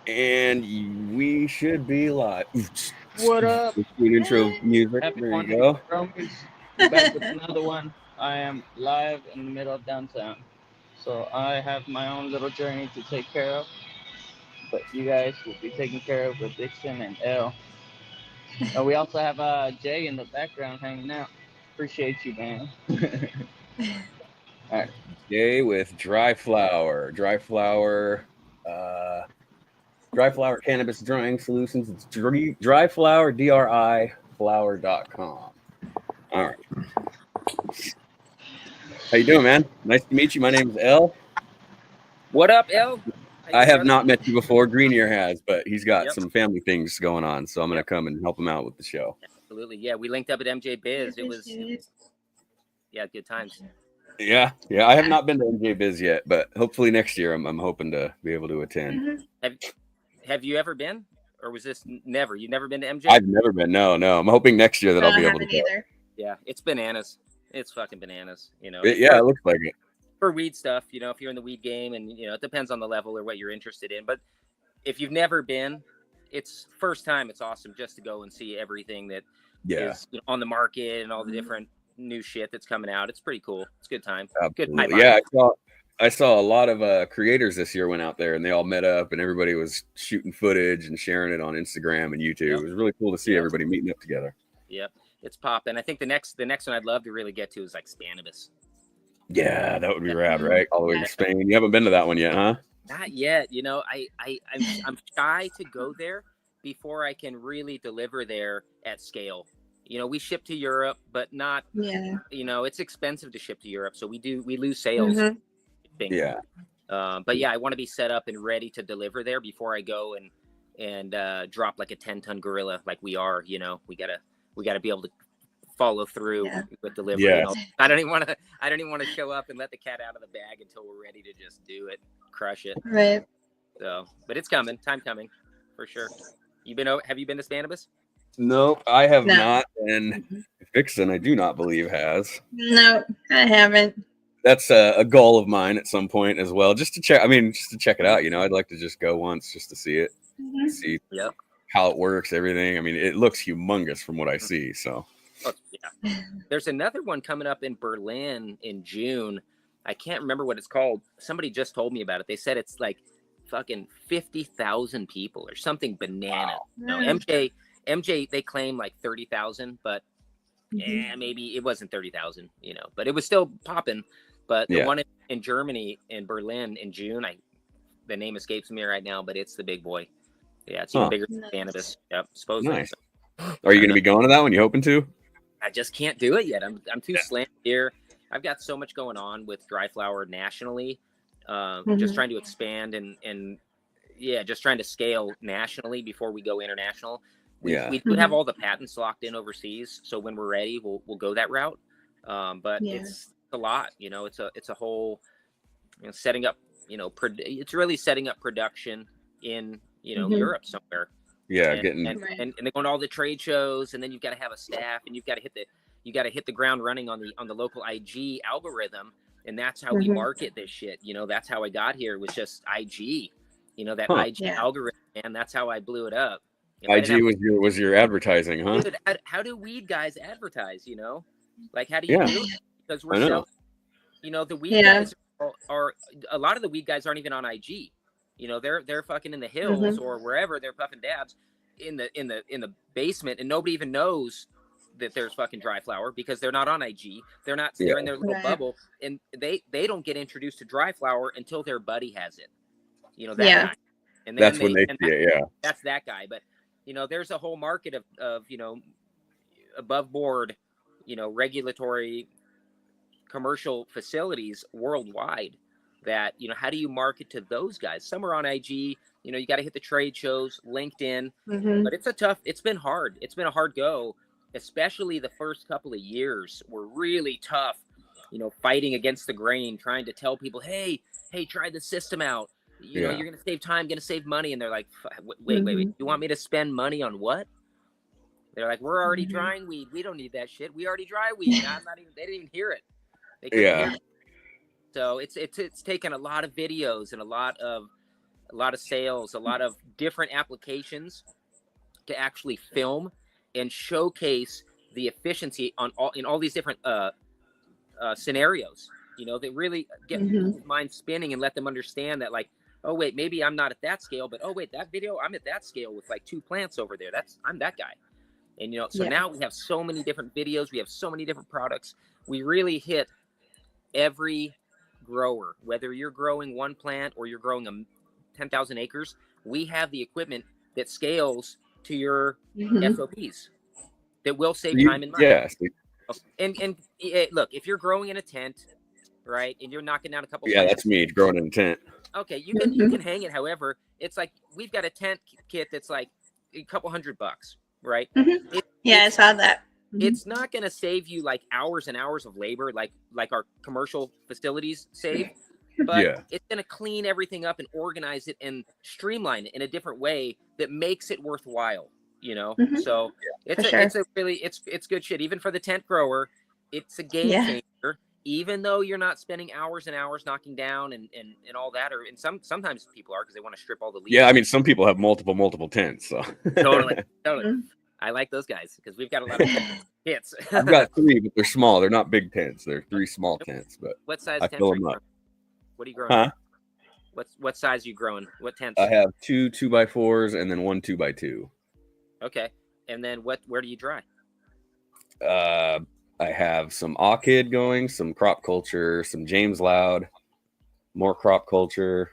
And we should be live. What up? Sweet intro music. Happy There you Monday, go. Romans. We're back with another one. I am live in the middle of downtown. So I have my own little journey to take care of, but you guys will be taken care of with Dixon and L. We also have Jay in the background hanging out. Appreciate you, man. All right. Jay with uh, dry flower cannabis drying solutions. It's dry flower, DRI flower.com. All right. How you doing, man? Nice to meet you. My name is L. What up, L? How you I doing, have brother? not met you before. Greenier has, but he's got Yep. some family things going on, so I'm going to Yep. come and help him out with the show. Absolutely. Yeah, we linked up at MJ Biz. It was good times. Yeah. I have not been to MJ Biz yet, but hopefully next year I'm hoping to be able to attend. Have you ever been, or was this never? You've never been to MJ? I've never been. No. I'm hoping next year that I'll be able to go. Either. Yeah, it's bananas. It's fucking bananas. It looks like it. For weed stuff, if you're in the weed game, and it depends on the level or what you're interested in. But if you've never been, it's first time. It's awesome just to go and see everything that is on the market and all the different new shit that's coming out. It's pretty cool. It's a good time. Absolutely. Good. Yeah, I saw a lot of creators this year went out there and they all met up and everybody was shooting footage and sharing it on Instagram and YouTube. Yep. It was really cool to see everybody meeting up together. Yep, it's popping. I think the next one I'd love to really get to is like Spannabis. Yeah, that would be rad, right? All the way to Spain. You haven't been to that one yet, huh? Not yet. I'm shy to go there before I can really deliver there at scale. We ship to Europe, but not. Yeah. It's expensive to ship to Europe, so we lose sales. Yeah. But yeah, I want to be set up and ready to deliver there before I go and drop like a 10-ton gorilla like we are. We gotta be able to follow through with delivery. Yeah. I don't even want to show up and let the cat out of the bag until we're ready to just do it, crush it. Right. So, but it's coming, time coming, for sure. Have you been to Spannabis? No, I have not, and Vixen, I do not believe has. No, I haven't. That's a goal of mine at some point as well, just to check. I mean, just to check it out. I'd like to just go once just to see it, see how it works, everything. I mean, it looks humongous from what I see. So, there's another one coming up in Berlin in June. I can't remember what it's called. Somebody just told me about it. They said it's like fucking 50,000 people or something banana. Wow. No, MJ, they claim like 30,000, but maybe it wasn't 30,000. But it was still popping. But the one in Germany, in Berlin, in June, the name escapes me right now, but it's the big boy. Yeah, it's even bigger than Spannabis. Yep, supposedly. Nice. Are you going to be going to that one? You hoping to? I just can't do it yet. I'm too slammed here. I've got so much going on with Dry Flower nationally. Just trying to expand and just trying to scale nationally before we go international. We have all the patents locked in overseas, so when we're ready, we'll go that route. But it's a lot, it's a whole, setting up, it's really setting up production in, Europe somewhere. Yeah, and they're going to all the trade shows, and then you've got to have a staff, and you've got to hit the ground running on the local IG algorithm, and that's how we market this shit. That's how I got here, was just IG. That IG algorithm, and that's how I blew it up. IG was your advertising, huh? Dude, how do weed guys advertise? Like, how do you do it? Because we're selling. The weed guys are a lot of the weed guys aren't even on IG. They're fucking in the hills or wherever they're puffing dabs in the basement, and nobody even knows that there's fucking Dry Flower because they're not on IG. They're not. They're in their little bubble, and they don't get introduced to Dry Flower until their buddy has it. That guy. And that's when they see it. Yeah, that's that guy. But there's a whole market of above board, regulatory commercial facilities worldwide that, how do you market to those guys? Some are on IG, you got to hit the trade shows, LinkedIn, but it's been hard. It's been a hard go, especially the first couple of years were really tough, fighting against the grain, trying to tell people, hey, try the system out. You're going to save time, going to save money. And they're like, wait, you want me to spend money on what? They're like, we're already drying weed. We don't need that shit. We already dry weed. They didn't even hear it. They couldn't hear it. So it's taken a lot of videos and a lot of, a lot of sales, a lot of different applications to actually film and showcase the efficiency in all these different scenarios. That really get people's minds spinning and let them understand that, like, oh wait, maybe I'm not at that scale, but oh wait, that video, I'm at that scale with like 2 plants over there. I'm that guy. And so now we have so many different videos, we have so many different products. We really hit every grower, whether you're growing 1 plant or you're growing 10,000 acres. We have the equipment that scales to your SOPs that will save time and money. Yeah. And look, if you're growing in a tent, right, and you're knocking down a couple plants, that's me growing in a tent. Okay, you can hang it. However, it's like we've got a tent kit that's like a couple $100, right? I saw that. It's not going to save you like hours and hours of labor like our commercial facilities save, but it's going to clean everything up and organize it and streamline it in a different way that makes it worthwhile. So it's good shit. Even for the tent grower, it's a game changer. Even though you're not spending hours and hours knocking down and all that, and sometimes people are because they want to strip all the leaves. Yeah, I mean, some people have multiple tents. So totally. I like those guys because we've got a lot of tents. I've got 3, but they're small. They're not big tents. They're 3 small tents. But what size I tents fill are them you up. What are you growing? Huh? What size are you growing? What tents? I have 2 2x4s and then 1 2x2. Okay, and then where do you dry? I have some Orchid going, some crop culture, some James Loud, more crop culture,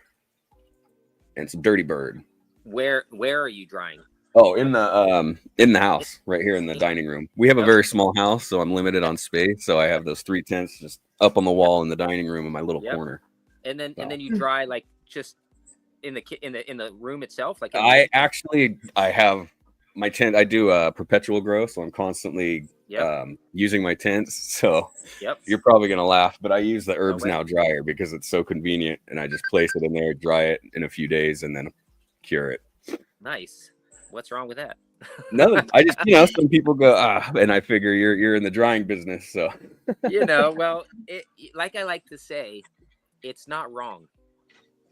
and some Dirty Bird. Where are you drying? Oh, in the house, right here in the dining room. We have a very small house, so I'm limited on space. So I have those 3 tents just up on the wall in the dining room in my little corner. And then you dry like just in the room itself. Like I have my tent. I do perpetual grow, so I'm constantly using my tents. So you're probably gonna laugh, but I use the Herbs Now dryer because it's so convenient, and I just place it in there, dry it in a few days, and then cure it. Nice. What's wrong with that? No, I just some people go and I figure you're in the drying business, so well, like I like to say, it's not wrong.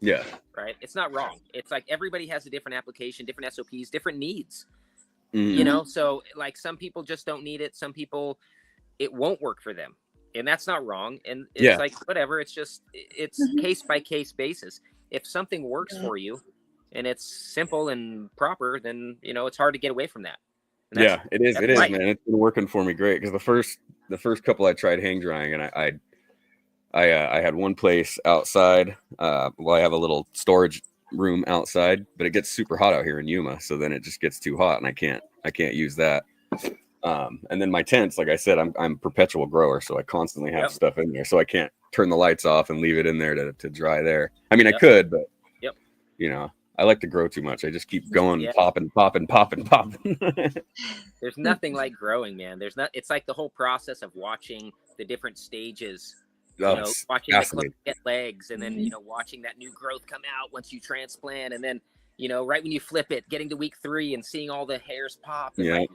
Yeah. Right. It's not wrong. It's like everybody has a different application, different SOPs, different needs. So like some people just don't need it. Some people it won't work for them, and that's not wrong. And it's like whatever. It's just it's case by case basis. If something works for you, and it's simple and proper, then it's hard to get away from that. Yeah, it is. It is, man. It's been working for me great because the first couple I tried hang drying, and I had one place outside. I have a little storage room outside, but it gets super hot out here in Yuma, so then it just gets too hot, and I can't use that. And then my tents, like I said, I'm perpetual grower, so I constantly have stuff in there, so I can't turn the lights off and leave it in there to dry there. I mean, I could, but I like to grow too much. I just keep going, popping. There's nothing like growing, man. It's like the whole process of watching the different stages. Watching the clump get legs, and then watching that new growth come out once you transplant, and then right when you flip it, getting to week 3 and seeing all the hairs pop. And like,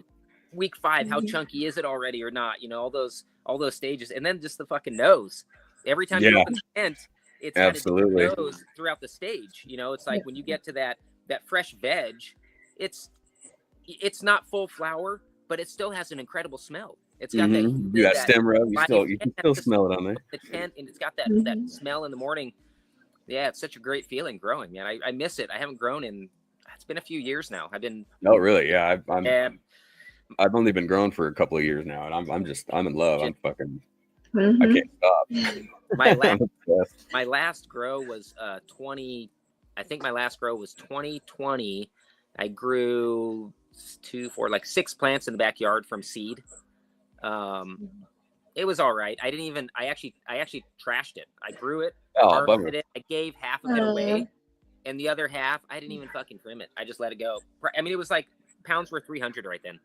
week 5, how chunky is it already or not? All those stages, and then just the fucking nose. Every time you open the tent, it's absolutely got a nose throughout the stage. It's like when you get to that fresh veg, it's not full flower, but it still has an incredible smell. It's got that stem rub. You can still smell it on there. The tent, and it's got that smell in the morning. Yeah, it's such a great feeling growing, man. I miss it. I haven't grown it's been a few years now. I've been. Oh, really? Yeah, I've only been growing for a couple of years now, and I'm in love. I'm fucking. I can't stop. My last grow was 20. I think my last grow was 2020. I grew 6 plants in the backyard from seed. It was all right. I actually trashed it. I grew it, harvested it. I gave half of it away, and the other half I didn't even fucking trim it. I just let it go. I mean, it was like pounds worth 300 right then.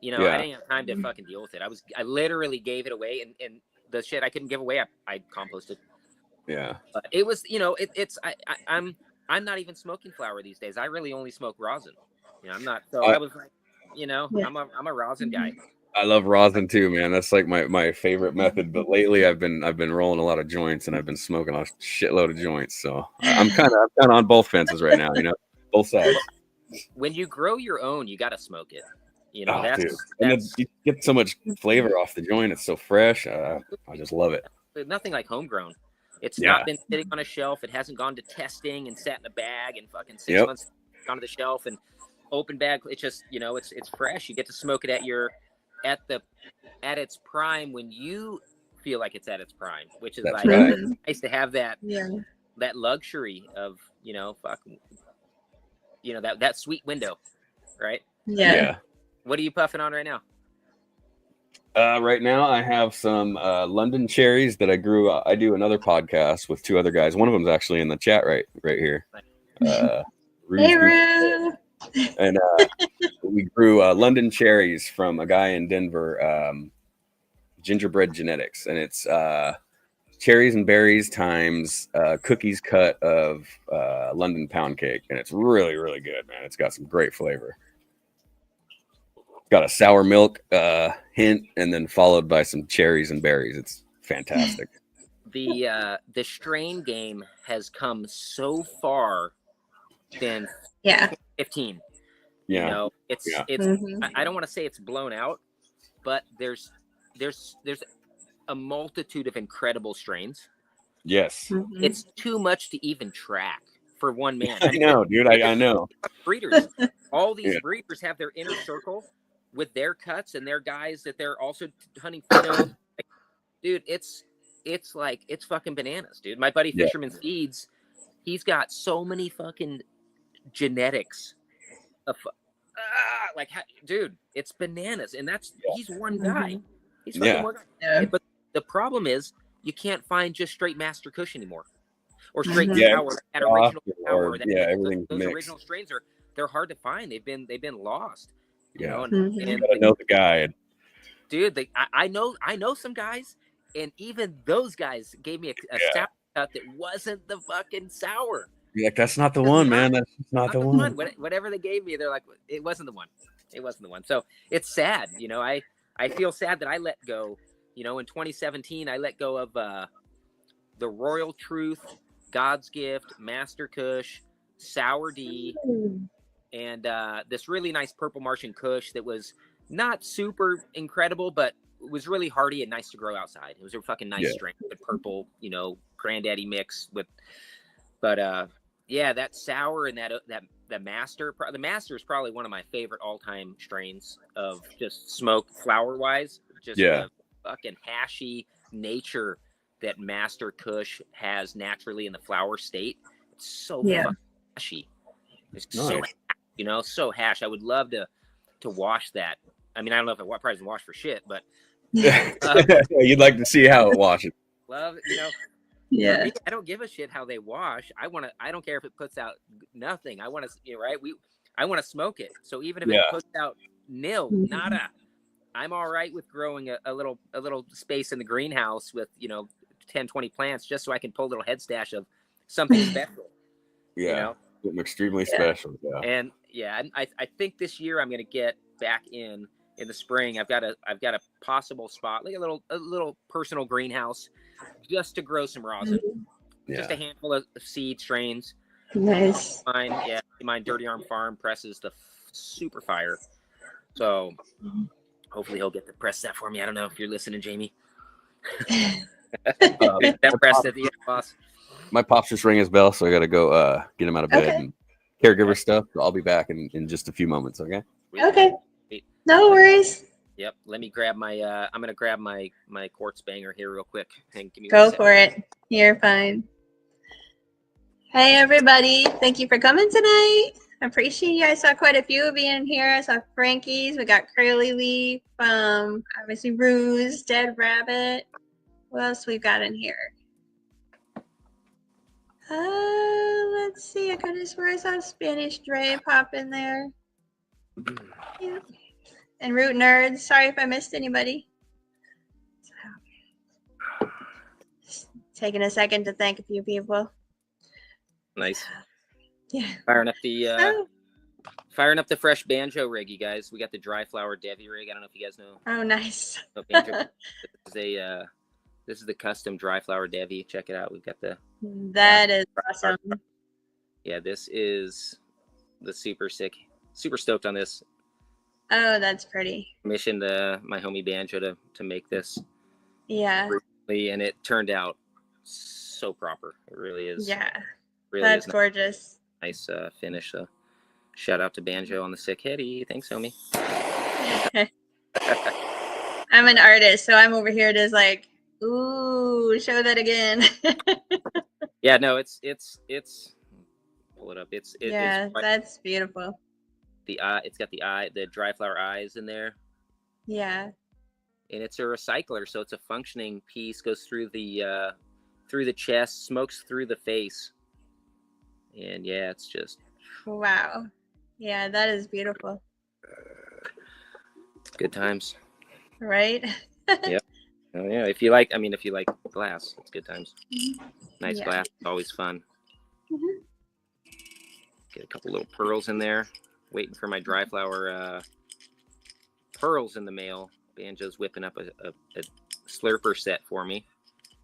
I didn't have time to fucking deal with it. I literally gave it away, and the shit I couldn't give away, I composted. Yeah. But it was, I'm not even smoking flower these days. I really only smoke rosin. I'm not. So I was like, I'm a rosin guy. I love rosin too, man. That's like my favorite method. But lately, I've been rolling a lot of joints, and I've been smoking a shitload of joints. So I'm kind of on both fences right now. Both sides. When you grow your own, you got to smoke it. Dude. And then you get so much flavor off the joint. It's so fresh. I just love it. Nothing like homegrown. It's not been sitting on a shelf. It hasn't gone to testing and sat in a bag and fucking 6 months onto the shelf and open bag. It's just, it's fresh. You get to smoke it at its prime when you feel like it's at its prime, which is nice to have that luxury of, that sweet window, right? Yeah. What are you puffing on right now? Right now, I have some London cherries that I grew. I do another podcast with 2 other guys. One of them's actually in the chat right here. Hey, Rue. And we grew London cherries from a guy in Denver, Gingerbread Genetics, and it's cherries and berries times cookies cut of London pound cake, and it's really, really good, man. It's got some great flavor. Got a sour milk hint, and then followed by some cherries and berries. It's fantastic. The strain game has come so far than 15. It's I don't want to say it's blown out, but there's a multitude of incredible strains. Yes. It's too much to even track for one man. I know, dude. I know. Breeders, all these breeders have their inner circle with their cuts and their guys that they're also hunting phenos. Dude, it's fucking bananas, dude. My buddy Fisherman Feeds, he's got so many fucking genetics of dude, it's bananas, and he's one guy. He's fucking one guy. But the problem is you can't find just straight Master Kush anymore, or straight sour, that original sour. Those original strains they're hard to find. They've been lost. You gotta know the guy, dude. I know some guys, and even those guys gave me a sour cut that wasn't the fucking sour. You're like, that's not the one, man. That's not the one. Whatever they gave me, they're like, it wasn't the one. It wasn't the one. So it's sad. I feel sad that I let go. In 2017, I let go of the Royal Truth, God's Gift, Master Kush, Sour D, and this really nice Purple Martian Kush that was not super incredible, but was really hardy and nice to grow outside. It was a fucking nice strain, the purple, granddaddy mix with, but that sour and the master is probably one of my favorite all-time strains of just smoke flower wise. Just the fucking hashy nature that Master Kush has naturally in the flower state. It's so fucking hashy. It's so hash. I would love to wash that. I mean, I don't know if it probably doesn't wash for shit, but you'd like to see how it washes. Love, Yeah. I don't give a shit how they wash. I don't care if it puts out nothing. I want to, right? I want to smoke it. So even if it puts out nil, nada, I'm all right with growing a little space in the greenhouse with 10, 20 plants just so I can pull a little head stash of something special. Something extremely special. And I think this year I'm gonna get back in the spring. I've got a possible spot, like a little personal greenhouse, just to grow some rosin. Just a handful of seed strains. Nice. Mine Dirty Arm Farm presses the super fire. So hopefully he'll get to press that for me. I don't know if you're listening, Jamie. That press at the end, boss. My pops just rang his bell, so I gotta go get him out of bed and caregiver stuff. So I'll be back in just a few moments. Okay. Okay. No worries. Yep. Let me grab my. I'm gonna grab my quartz banger here real quick. And give me Go for it. You're fine. Hey everybody! Thank you for coming tonight. I appreciate you. I saw quite a few of you in here. I saw Frankie's. We got Curly Leaf. Obviously Ruse, Dead Rabbit. What else we've got in here? Let's see. I could have swear I saw Spanish Dre pop in there. Yeah. And Root Nerds. Sorry if I missed anybody. Just taking a second to thank a few people. Nice. Yeah. Firing up the Firing up the fresh banjo rig, you guys. We got the DRIFLOWER Devi rig. I don't know if you guys know. Oh, nice. Banjo. This is the custom DRIFLOWER Devi. Check it out. We've got the. That is awesome. Yeah, this is the super sick. Super stoked on this. Oh, that's pretty. Commissioned my homie Banjo to make this. Yeah. Recently, and it turned out so proper. It really is. Yeah. Really that's is gorgeous. Nice finish. So shout out to Banjo on the sick heady. Thanks, homie. I'm an artist, so I'm over here just like, ooh, show that again. Yeah, no, it's pull it up. It's that's beautiful. The eye, it's got the DRIFLOWER eyes in there. Yeah. And it's a recycler, so it's a functioning piece. Goes through the chest, smokes through the face, and yeah, it's just wow. Yeah, that is beautiful. Good times. Right? Yep. Oh yeah. If you like glass, it's good times. Mm-hmm. Nice glass, always fun. Mm-hmm. Get a couple little pearls in there. Waiting for my DRIFLOWER pearls in the mail. Banjo's whipping up a slurper set for me.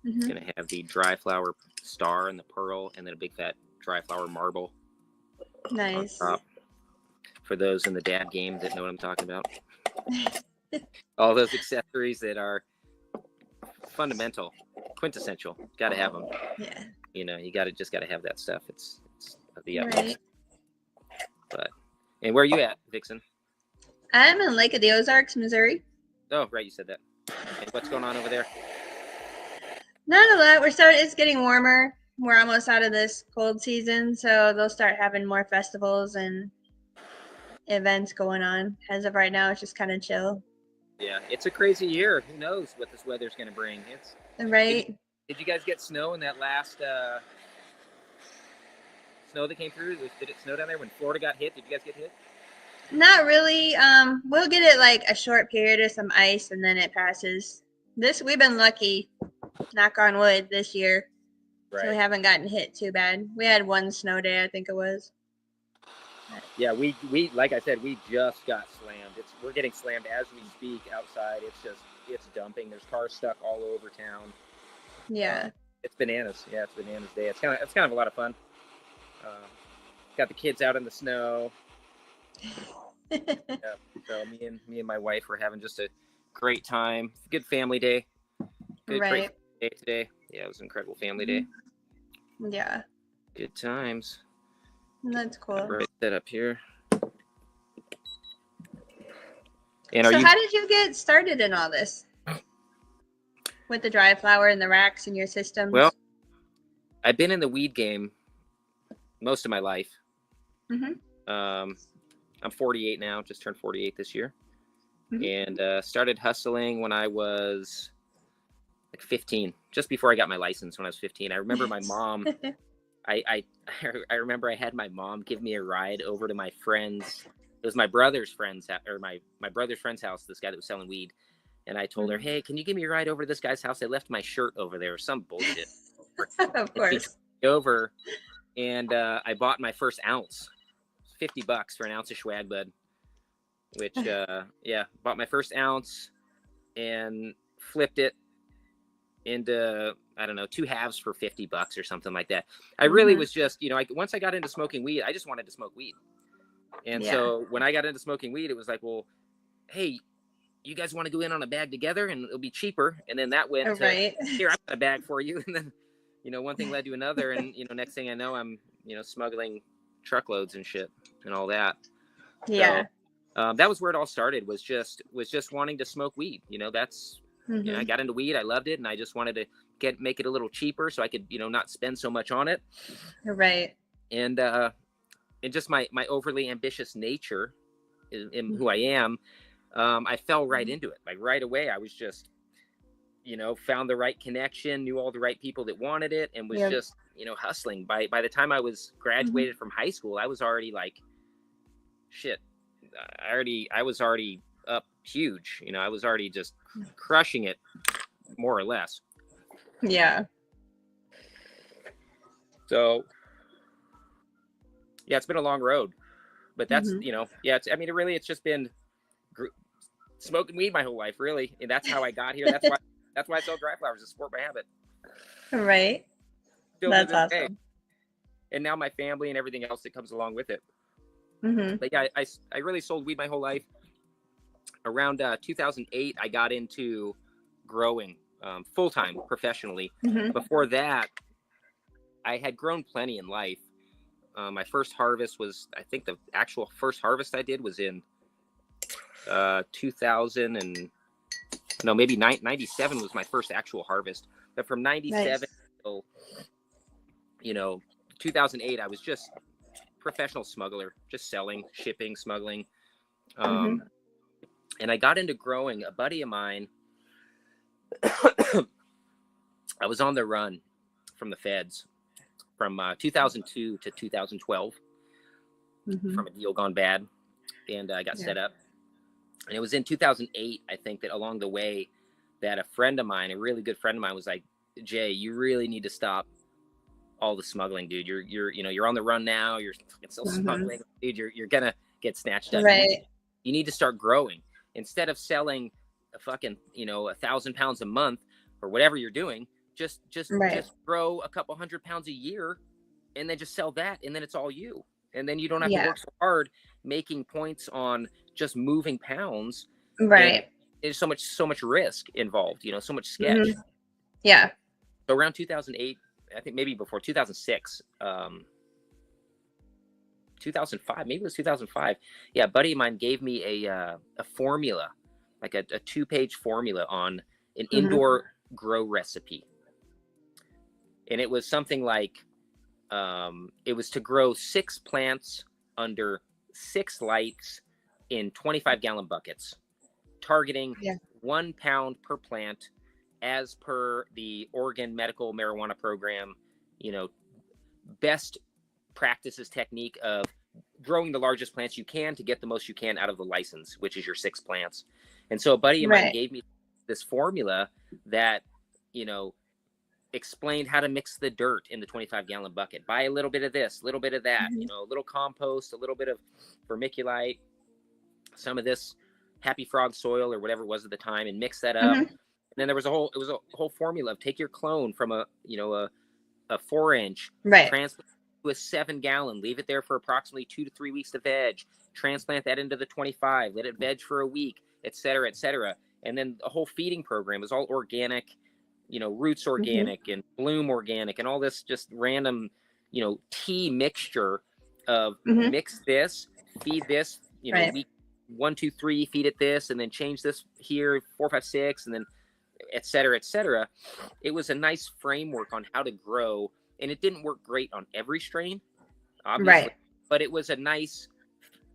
Mm-hmm. It's gonna have the DRIFLOWER star and the pearl, and then a big fat DRIFLOWER marble. Nice. On top. For those in the dad game that know what I'm talking about. All those accessories that are fundamental, quintessential. Got to have them. Yeah. You know, you just got to have that stuff. It's the utmost. Right. But, and where are you at, Vixen? I'm in Lake of the Ozarks, Missouri. Oh, right, you said that. And what's going on over there? Not a lot. It's getting warmer. We're almost out of this cold season, so they'll start having more festivals and events going on. As of right now, it's just kind of chill. Yeah, it's a crazy year. Who knows what this weather's going to bring? It's right. Did you guys get snow in that last snow that came through? Did it snow down there when Florida got hit? Did you guys get hit? Not really. We'll get it like a short period of some ice, and then it passes. We've been lucky, knock on wood, this year. Right. So we haven't gotten hit too bad. We had one snow day, I think it was. Yeah, we like I said, we just got slammed. We're getting slammed as we speak outside. It's dumping. There's cars stuck all over town. Yeah. It's bananas. Yeah, it's bananas day. It's kind of a lot of fun. Got the kids out in the snow. Yeah, so me and my wife were having just a great time. Good family day. Great day today. Yeah, it was an incredible family day. Yeah. Good times. That's cool. Right, set up here. And how did you get started in all this? With the DRIFLOWER and the racks in your systems? Well, I've been in the weed game most of my life. Mm-hmm. I'm 48 now, just turned 48 this year. Mm-hmm. And started hustling when I was like 15, just before I got my license when I was 15. I remember my mom, I remember I had my mom give me a ride over to my friend's. It was my brother's friend's, or my brother's friend's house, this guy that was selling weed. And I told her, hey, can you give me a ride over to this guy's house? I left my shirt over there, some bullshit. Of course. Over, and I bought my first ounce, $50 for an ounce of swag bud, which, bought my first ounce and flipped it into, I don't know, 2 halves for $50 or something like that. I really was just, once I got into smoking weed, I just wanted to smoke weed. And so when I got into smoking weed, it was like, well, hey, you guys want to go in on a bag together and it'll be cheaper. And then that went to, here, I've got a bag for you. And then, one thing led to another. And, next thing I know, I'm, smuggling truckloads and shit and all that. Yeah. So, that was where it all started, was just wanting to smoke weed. That's, I got into weed. I loved it. And I just wanted to make it a little cheaper so I could, not spend so much on it. Right. And just my overly ambitious nature in who I am, I fell right into it. Like right away, I was just, found the right connection, knew all the right people that wanted it, and was just, hustling. By the time I was graduated from high school, I was already like, shit. I was already up huge. I was already just crushing it, more or less. Yeah. So, yeah, it's been a long road. but that's, you know, yeah, I mean, it's just been smoking weed my whole life, really. And that's how I got here. That's why I sell dry flowers, to support my habit. Right. Still That's awesome. day. And now my family and everything else that comes along with it. But yeah, I really sold weed my whole life. Around 2008, I got into growing full-time professionally. Before that, I had grown plenty in life. My first harvest was, I think the actual first harvest I did was in 2000 and no, maybe 97 was my first actual harvest. But from 97 till, you know, 2008, I was just professional smuggler, just selling, shipping, smuggling. And I got into growing. A buddy of mine, I was on the run from the feds from 2002 to 2012 from a deal gone bad. And I got set up. And it was in 2008, I think, that along the way that a friend of mine, a really good friend of mine, was like, Jay, you really need to stop all the smuggling, dude. You're on the run now. You're still smuggling, dude. You're gonna get snatched up. Right. You need to start growing. Instead of selling a fucking, 1,000 pounds a month or whatever you're doing, just grow a couple 100 pounds a year and then just sell that. And then it's all you. And then you don't have to work so hard making points on just moving pounds. Right. There's so much risk involved, so much sketch. Yeah. So around 2008, I think maybe before 2006, 2005, maybe it was 2005. Yeah, a buddy of mine gave me a formula, like a 2-page formula on an indoor grow recipe. And it was something like, it was to grow 6 plants under 6 lights in 25-gallon buckets, targeting 1 pound per plant as per the Oregon Medical Marijuana Program, best practices technique of growing the largest plants you can to get the most you can out of the license, which is your 6 plants. And so a buddy of mine gave me this formula that, explained how to mix the dirt in the 25-gallon bucket. Buy a little bit of this, a little bit of that, a little compost, a little bit of vermiculite, some of this Happy Frog soil or whatever it was at the time, and mix that up. And then there was a whole formula of take your clone from a 4-inch, transplant to a 7-gallon, leave it there for approximately 2 to 3 weeks to veg, transplant that into the 25, let it veg for a week, et cetera, et cetera. And then the whole feeding program was all organic, roots organic and bloom organic and all this just random, tea mixture of mix this, feed this, week 1, 2, 3, feed it this, and then change this here, 4, 5, 6, and then et cetera, et cetera. It was a nice framework on how to grow, and it didn't work great on every strain, obviously, but it was a nice,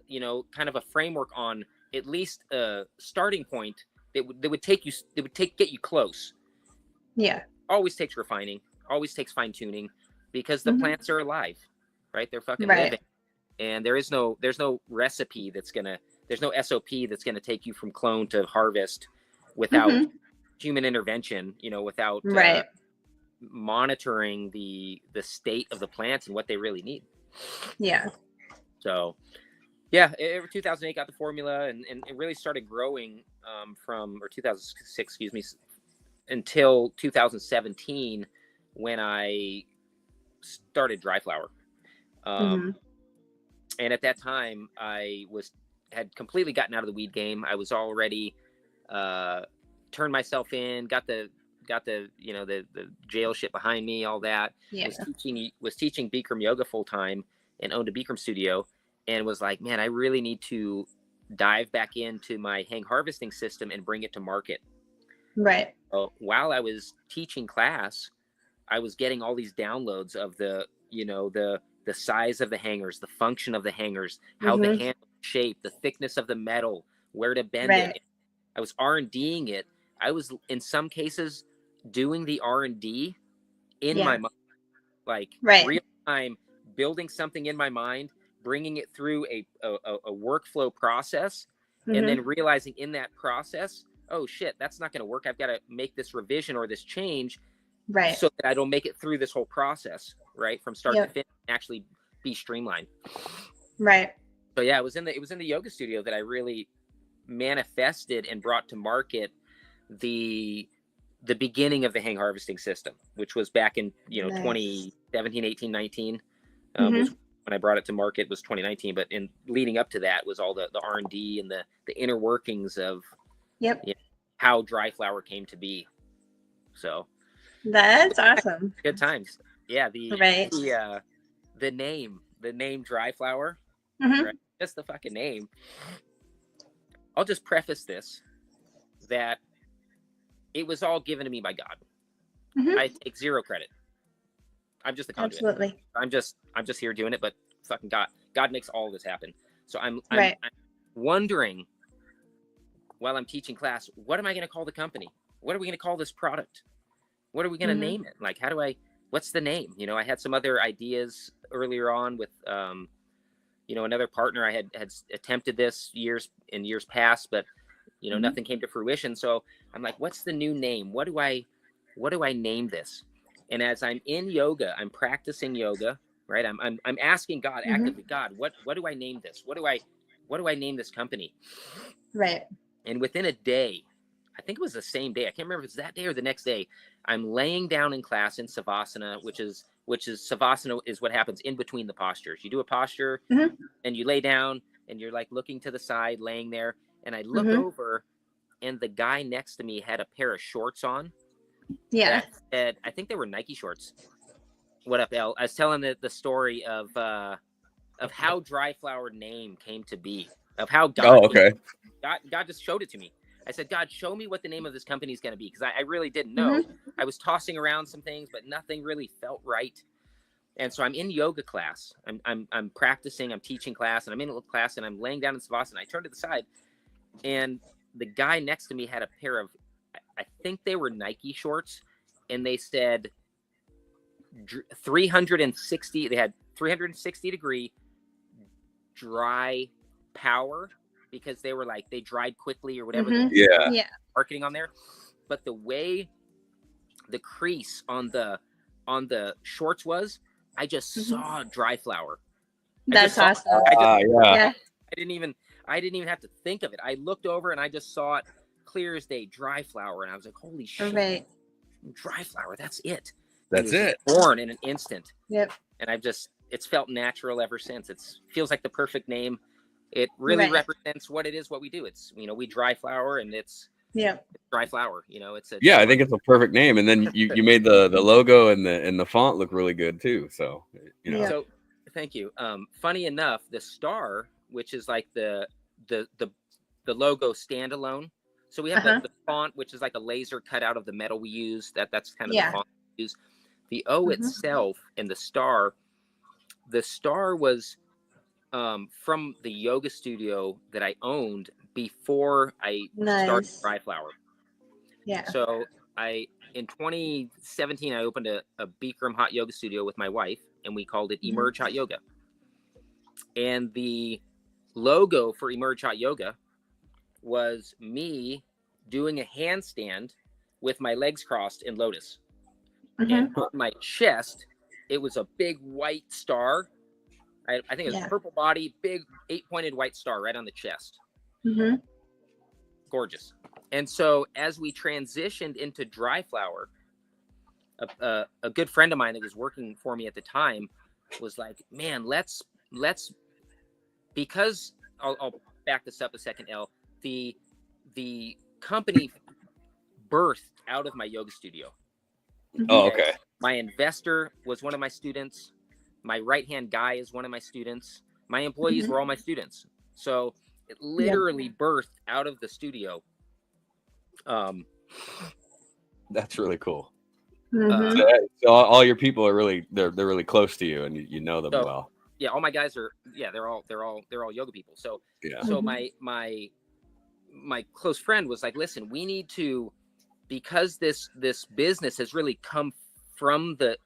kind of a framework on at least a starting point that would get you close. Yeah. Always takes refining, always takes fine tuning, because the plants are alive, right? They're fucking living. And there's no recipe there's no SOP that's going to take you from clone to harvest without human intervention, without monitoring the state of the plants and what they really need. Yeah. So, yeah, 2008 got the formula and it really started growing or 2006, excuse me, until 2017 when I started DRIFLOWER. And at that time I had completely gotten out of the weed game. I was already turned myself in, got the the jail shit behind me, all that. Was teaching Bikram yoga full time and owned a Bikram studio, and was like, man, I really need to dive back into my hang harvesting system and bring it to market. Right. So while I was teaching class, I was getting all these downloads of the size of the hangers, the function of the hangers, how the handle shape, the thickness of the metal, where to bend it. I was R&Ding it. I was in some cases doing the R&D in my mind, like real time, building something in my mind, bringing it through a workflow process, and then realizing in that process, oh shit, that's not going to work. I've got to make this revision or this change, so that I don't make it through this whole process, right, from start to finish, and actually be streamlined. Right. So yeah, it was in the yoga studio that I really manifested and brought to market the beginning of the hang harvesting system, which was back in, you know, Nice. 2017, 18, 19. Mhm. Was when I brought it to market, was 2019. But in leading up to that was all the R&D and the inner workings of Yep. how DRIFLOWER came to be. So That's awesome. good times. Yeah, Right. the name DRIFLOWER, Mhm. right? Just the fucking name. I'll just preface this that it was all given to me by God. Mhm. I take zero credit. I'm just the conduit. Absolutely. I'm just here doing it, but fucking God makes all this happen. So I'm Right. wondering while I'm teaching class, what am I going to call the company? What are we going to call this product? What are we going to Mhm. name it? Like, what's the name? You know, I had some other ideas earlier on with, you know, another partner. I had attempted this years past, but, you know, Mhm. nothing came to fruition. So I'm like, what's the new name? What do I name this? And as I'm in yoga, I'm practicing yoga, right? I'm asking God actively, God, what do I name this? What do I name this company? Right. And within a day, I think it was the same day, I can't remember if it's that day or the next day, I'm laying down in class in Savasana, which is Savasana is what happens in between the postures. You do a posture Mhm. and you lay down and you're like looking to the side, laying there. And I look Mhm. over and the guy next to me had a pair of shorts on. Yeah. That said, I think they were Nike shorts. What up, El? I was telling the story of how DRIFLOWER name came to be, of how God, Oh, okay. God just showed it to me. I said, God, show me what the name of this company is going to be, because I really didn't Mhm. know. I was tossing around some things, but nothing really felt right. And so I'm in yoga class. I'm practicing. I'm teaching class, and I'm in a class, and I'm laying down in Savasana. I turn to the side, and the guy next to me had a pair of, I think they were Nike shorts, and they said 360. They had 360 degree dry power, because they were like, they dried quickly or whatever. Mhm. Yeah. Yeah. Marketing on there. But the way the crease on the shorts was, I just Mhm. saw DRIFLOWER. That's awesome. Yeah. Yeah. I didn't even have to think of it. I looked over and I just saw it clear as day, DRIFLOWER, and I was like, holy shit, Right. DRIFLOWER, that's it. That's And it. born in an instant. Yep. And it's felt natural ever since. It feels like the perfect name. It really Right. represents what it is, what we do. It's, you know, we DRIFLOWER, and it's Yep. DRIFLOWER. You know, it's a Yeah, I think it's a perfect name. And then you made the logo and the font look really good too. So, you know. Yeah. So thank you. Funny enough, the star, which is like the logo standalone. So we have Uh-huh. the font, which is like a laser cut out of the metal we use. That's kind of Yeah. the font we use. The O itself and the star was from the yoga studio that I owned before I started Nice. DRIFLOWER. Yeah. So in 2017, I opened a Bikram hot yoga studio with my wife, and we called it Emerge Hot Yoga. And the logo for Emerge Hot Yoga was me doing a handstand with my legs crossed in lotus. And on my chest, it was a big white star. I think it was purple body, big 8-pointed white star right on the chest. Mm-hmm. Gorgeous. And so as we transitioned into DRIFLOWER, a good friend of mine that was working for me at the time was like, man, let's because I'll back this up a second, El. The company birthed out of my yoga studio. Oh, okay. My investor was one of my students. My right-hand guy is one of my students. My employees were all my students. So it literally birthed out of the studio. That's really cool. Mm-hmm. So all your people are really they're really close to you, and you know them well. Yeah, all my guys are they're all yoga people. So so my close friend was like, listen, we need to, because this business has really come from the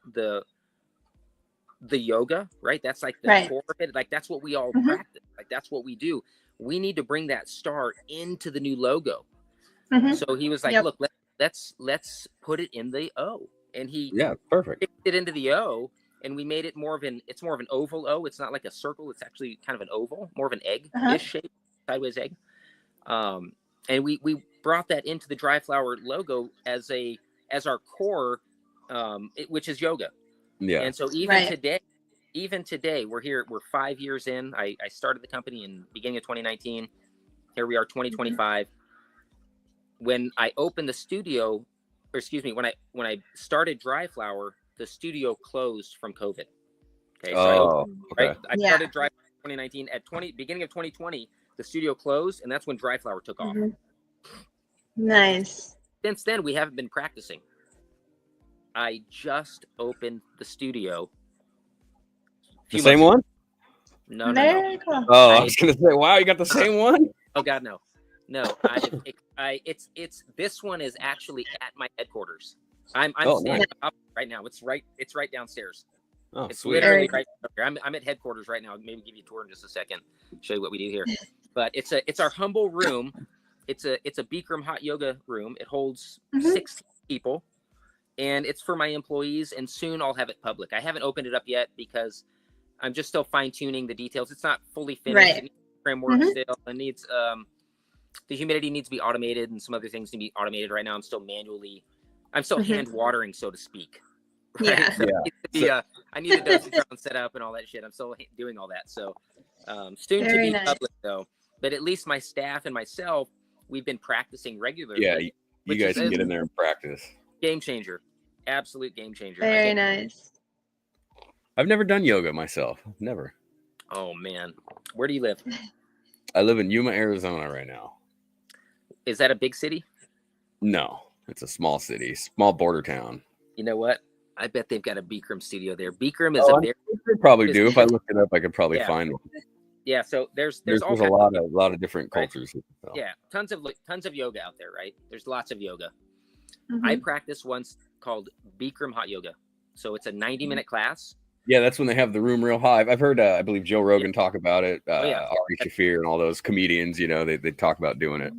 yoga, right? That's like the core of it. Like that's what we all practice. Like that's what we do. We need to bring that star into the new logo. So he was like, look, let's put it in the O. And he perfect. picked it into the O. and we made it it's more of an oval O. It's not like a circle. It's actually kind of an oval, more of an egg-ish shape, sideways egg. And we brought that into the DRIFLOWER logo as our core, which is yoga. Yeah. And so even today, we're 5 years in. I started the company in beginning of 2019. Here we are, 2025. When I opened the studio, or excuse me, when I started DRIFLOWER, the studio closed from COVID. Okay. So I started DRIFLOWER in 2019. Beginning of 2020, the studio closed, and that's when DRIFLOWER took off. Nice. Since then, we haven't been practicing. I just opened the studio. The same one? No. Cool. Oh, I was gonna say, wow, you got the same one? Oh God, no. It's this one is actually at my headquarters. I'm standing up right now. It's right downstairs. Oh, it's sweet. literally right there. I'm at headquarters right now. I'll maybe give you a tour in just a second. Show you what we do here. But it's our humble room. It's a Bikram hot yoga room. It holds 16 people, and it's for my employees. And soon I'll have it public. I haven't opened it up yet because I'm just still fine tuning the details. It's not fully finished. It needs framework still. It needs the humidity needs to be automated, and some other things need to be automated. Right now, I'm still hand watering, so to speak. Right? Yeah. I need the dosage ground set up and all that shit. I'm still doing all that. So soon to be public though. But at least my staff and myself, we've been practicing regularly. Yeah, you guys can get in there and practice. Game changer. Absolute game changer. Very nice. I've never done yoga myself. Never. Oh man. Where do you live? I live in Yuma, Arizona right now. Is that a big city? No, it's a small city, small border town. You know what? I bet they've got a Bikram studio there. Bikram is they probably do. If I look it up, I could probably find one. Yeah, so there's a lot of different cultures. So. Yeah, tons of yoga out there, right? There's lots of yoga. I practiced once called Bikram hot yoga. So it's a 90-minute class. Yeah, that's when they have the room real high. I've heard, I believe Joe Rogan talk about it. Ari Shaffir and all those comedians, they talk about doing it.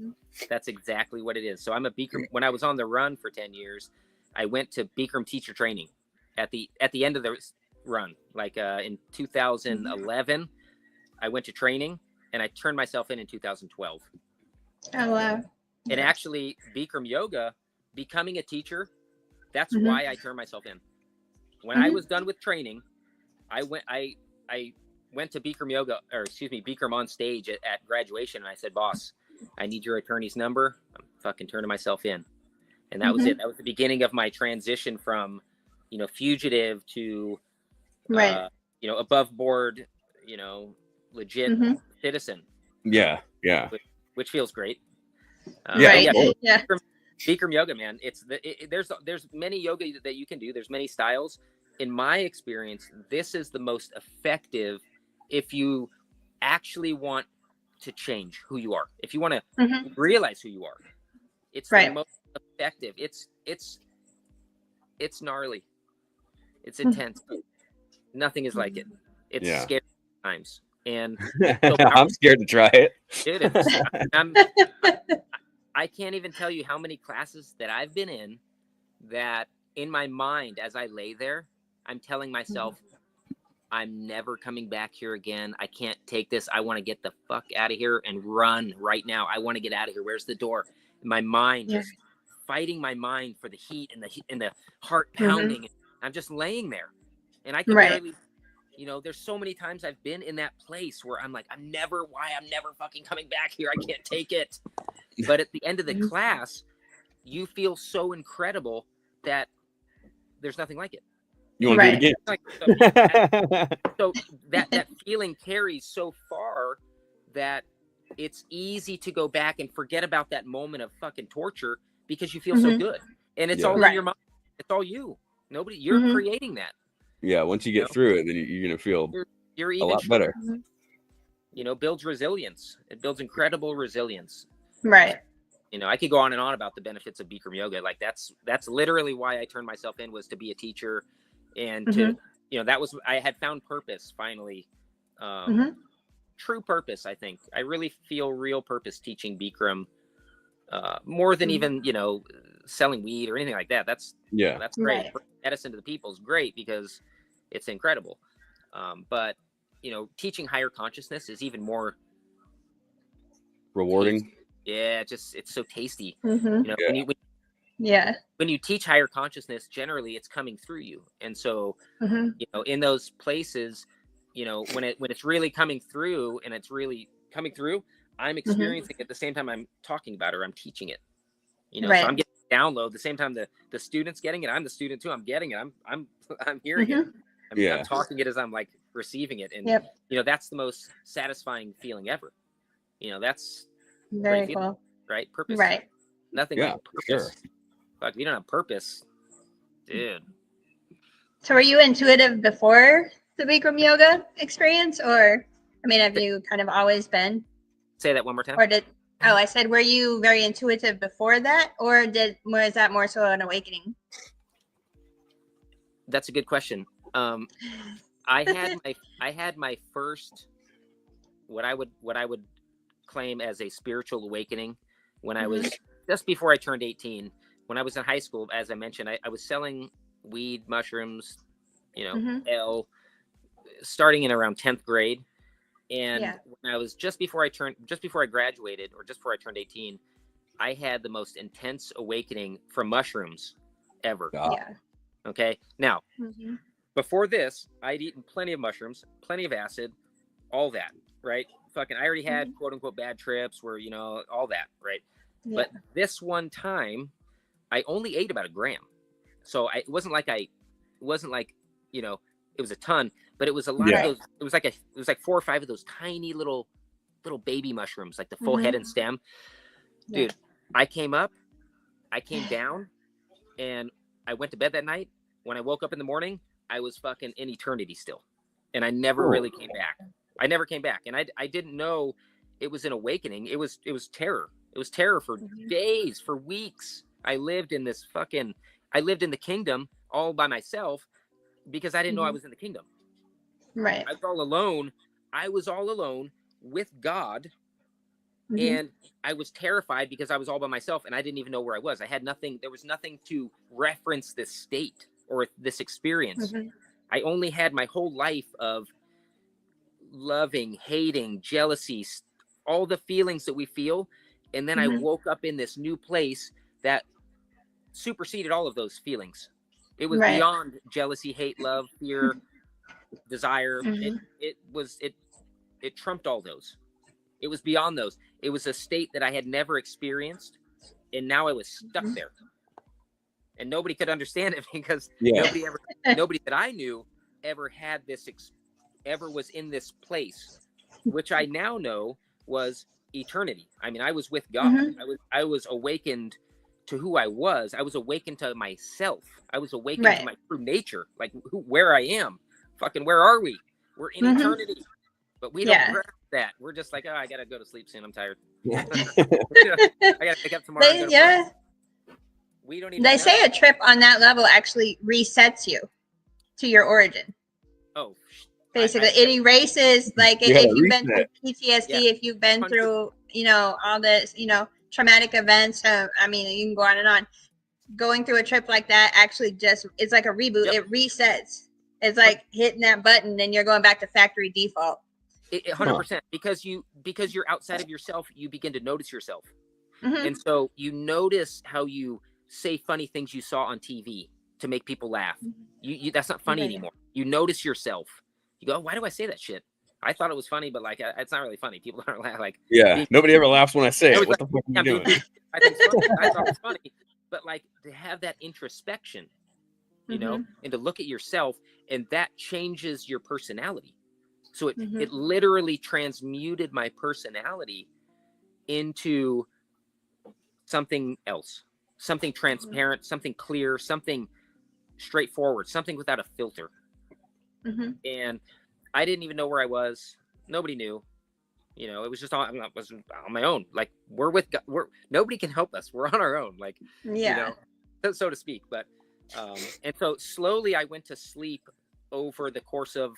That's exactly what it is. So I'm a Bikram. When I was on the run for 10 years, I went to Bikram teacher training at the end of the run, like in 2011. I went to training and I turned myself in 2012. Oh wow! And actually, Bikram yoga, becoming a teacher, that's why I turned myself in. When I was done with training, I went to Bikram yoga, or excuse me, Bikram on stage at graduation, and I said, "Boss, I need your attorney's number. I'm fucking turning myself in." And that was it. That was the beginning of my transition from, fugitive to, above board, legit citizen. Yeah. Which feels great. Bikram yoga, man. There's many yoga that you can do. There's many styles. In my experience, this is the most effective if you actually want to change who you are. If you want to realize who you are, it's the most effective. It's gnarly. It's intense. Nothing is like it. It's scary at times. And so I'm scared to try it. Dude, I can't even tell you how many classes that I've been in that in my mind, as I lay there, I'm telling myself, I'm never coming back here again. I can't take this. I want to get the fuck out of here and run right now. I want to get out of here. Where's the door? My mind just fighting my mind for the heat and the heart pounding. I'm just laying there, and I can barely. There's so many times I've been in that place where I'm like, I'm never fucking coming back here. I can't take it. But at the end of the class, you feel so incredible that there's nothing like it. You want to do it again? So that feeling carries so far that it's easy to go back and forget about that moment of fucking torture because you feel so good, and it's all in your mind. It's all you. You're creating that. Yeah, once you get through it, then you're gonna feel you're even a lot better. Builds resilience. It builds incredible resilience. Right. I could go on and on about the benefits of Bikram yoga. Like that's literally why I turned myself in, was to be a teacher, and to I had found purpose finally. True purpose, I think. I really feel real purpose teaching Bikram, more than even selling weed or anything like that. That's great. Medicine to the people is great because It's incredible. But you know, teaching higher consciousness is even more rewarding. tasty. Yeah, it's so tasty. Mm-hmm. You know, yeah. When you teach higher consciousness, generally it's coming through you. And so, Mm-hmm. you know, in those places, you know, when it's really coming through and it's really coming through, I'm experiencing it at the same time I'm talking about it or I'm teaching it. You know, right. so I'm getting download the same time the student's getting it. I'm the student too. I'm getting it. I'm hearing it. I'm talking it as I'm like receiving it. And you know, that's the most satisfying feeling ever. You know, that's very cool, feeling, right? Purpose. Right. Nothing like purpose. Sure. Fuck, if you don't have purpose, dude. So were you intuitive before the Bikram yoga experience, or I mean, have you kind of always been? Say that one more time. Or I said, were you very intuitive before that, or was that more so an awakening? That's a good question. I had my first what I would claim as a spiritual awakening when I was just before I turned 18. When I was in high school, as I mentioned, I was selling weed, mushrooms, you know, starting in around 10th grade. And when I was just before I graduated, or just before I turned 18, I had the most intense awakening from mushrooms ever. Yeah. Okay. Now, before this, I'd eaten plenty of mushrooms, plenty of acid, all that, right? Fucking, I already had quote unquote bad trips where, you know, all that, right? Yeah. But this one time, I only ate about 1 gram. So it wasn't like, you know, it was a ton, but it was a lot of those. It was like 4 or 5 of those tiny little baby mushrooms, like the full head and stem. Dude, I came up, I came down, and I went to bed that night. When I woke up in the morning, I was fucking in eternity still. And I never really came back. I never came back. And I didn't know it was an awakening. It was terror. It was terror for days, for weeks. I lived in the kingdom all by myself because I didn't know I was in the kingdom. Right. I was all alone. I was all alone with God. And I was terrified because I was all by myself and I didn't even know where I was. I had nothing. There was nothing to reference this state or this experience. I only had my whole life of loving, hating, jealousy, all the feelings that we feel. And then I woke up in this new place that superseded all of those feelings. It was beyond jealousy, hate, love, fear, desire. It trumped all those. It was beyond those. It was a state that I had never experienced, and now I was stuck there. And nobody could understand it because nobody that I knew ever had this, ever was in this place, which I now know was eternity. I mean, I was with God. I was awakened to who I was. I was awakened to myself. I was awakened to my true nature, like where I am. Fucking, where are we? We're in eternity, but we don't grasp that. We're just like, oh, I gotta go to sleep soon. I'm tired. I gotta pick up tomorrow. We don't even. They say a trip on that level actually resets you to your origin. Oh, basically, it erases, like if you've been through PTSD, if you've been through, you know, all this, you know, traumatic events. I mean, you can go on and on. Going through a trip like that actually it's like a reboot. It resets. It's like hitting that button and you're going back to factory default. 100%, because you're outside of yourself, you begin to notice yourself. And so you notice how you say funny things you saw on TV to make people laugh. You that's not funny anymore. You notice yourself. You go, why do I say that shit? I thought it was funny, but like, it's not really funny. People aren't like, nobody ever laughs when I say it. What the fuck are you doing? I think it's funny. I thought it was funny, but like to have that introspection, you know, and to look at yourself, and that changes your personality. So it literally transmuted my personality into something else, something transparent, something clear, something straightforward, something without a filter. And I didn't even know where I was. Nobody knew. You know, it was just I was on my own. Like, we're with God. Nobody can help us. We're on our own. Like, you know, so to speak. But and so slowly I went to sleep over the course of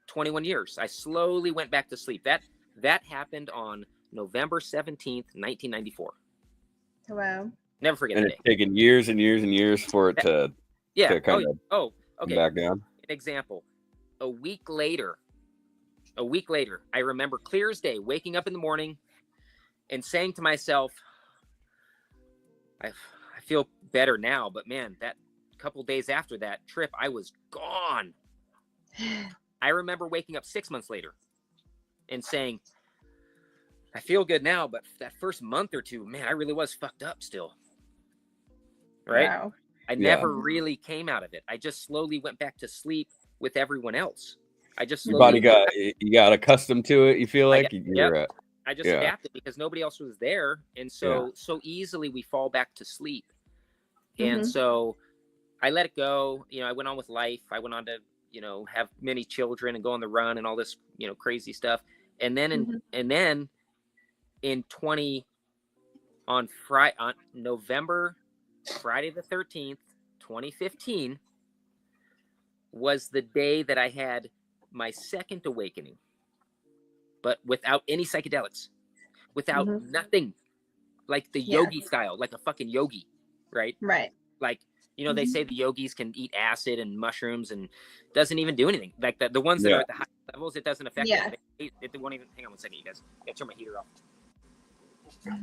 21 years. I slowly went back to sleep. That happened on November 17th, 1994. Wow. Never forget and the it's day. taken years and years and years for it to kind of okay. come back down. An example. a week later, I remember clear as day, waking up in the morning and saying to myself, I feel better now, but man, that couple days after that trip, I was gone. I remember waking up 6 months later and saying, I feel good now, but that first month or two, man, I really was fucked up still. Right? Wow. I never really came out of it. I just slowly went back to sleep with everyone else. I just slowly you got accustomed to it. You feel like I just adapted because nobody else was there, and so easily we fall back to sleep. And so I let it go. You know, I went on with life. I went on to, you know, have many children and go on the run and all this, you know, crazy stuff. And then on November, Friday the 13th, 2015 was the day that I had my second awakening, but without any psychedelics, without nothing, like the yogi style, like a fucking yogi, right? Right. Like, you know, they say the yogis can eat acid and mushrooms and doesn't even do anything. Like the ones that are at the high levels, it doesn't affect them. It won't even, hang on one second, you guys. I gotta turn my heater off.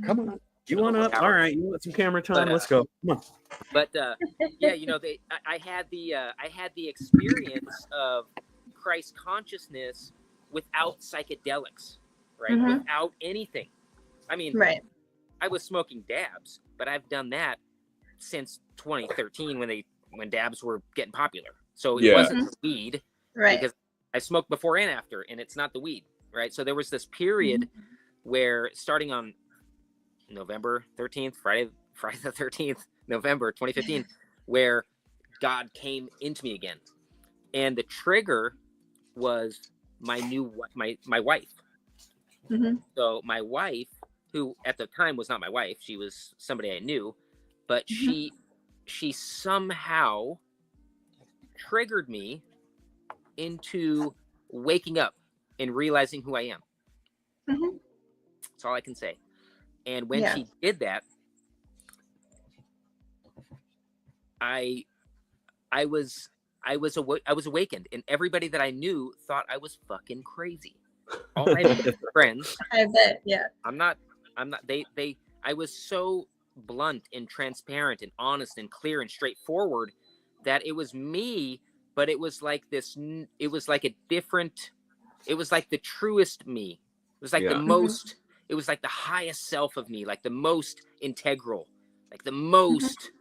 Come on. You want up? All right. You want some camera time? Let's go. Come on. But yeah, you know, I had the experience of Christ consciousness without psychedelics, right? Without anything. I mean, I was smoking dabs, but I've done that since 2013 when dabs were getting popular. So it wasn't the weed, right? Because I smoked before and after, and it's not the weed, right? So there was this period where starting on November 13th, Friday the 13th, November 2015, where God came into me again. And the trigger was my wife. So my wife, who at the time was not my wife, she was somebody I knew, but she somehow triggered me into waking up and realizing who I am. That's all I can say. And when she did that, I was awakened, and everybody that I knew thought I was fucking crazy. All my friends, I bet, I'm not. I was so blunt and transparent and honest and clear and straightforward that it was me, but it was like this. It was like a different. It was like the truest me. It was like the most. It was like the highest self of me, like the most integral, like the most,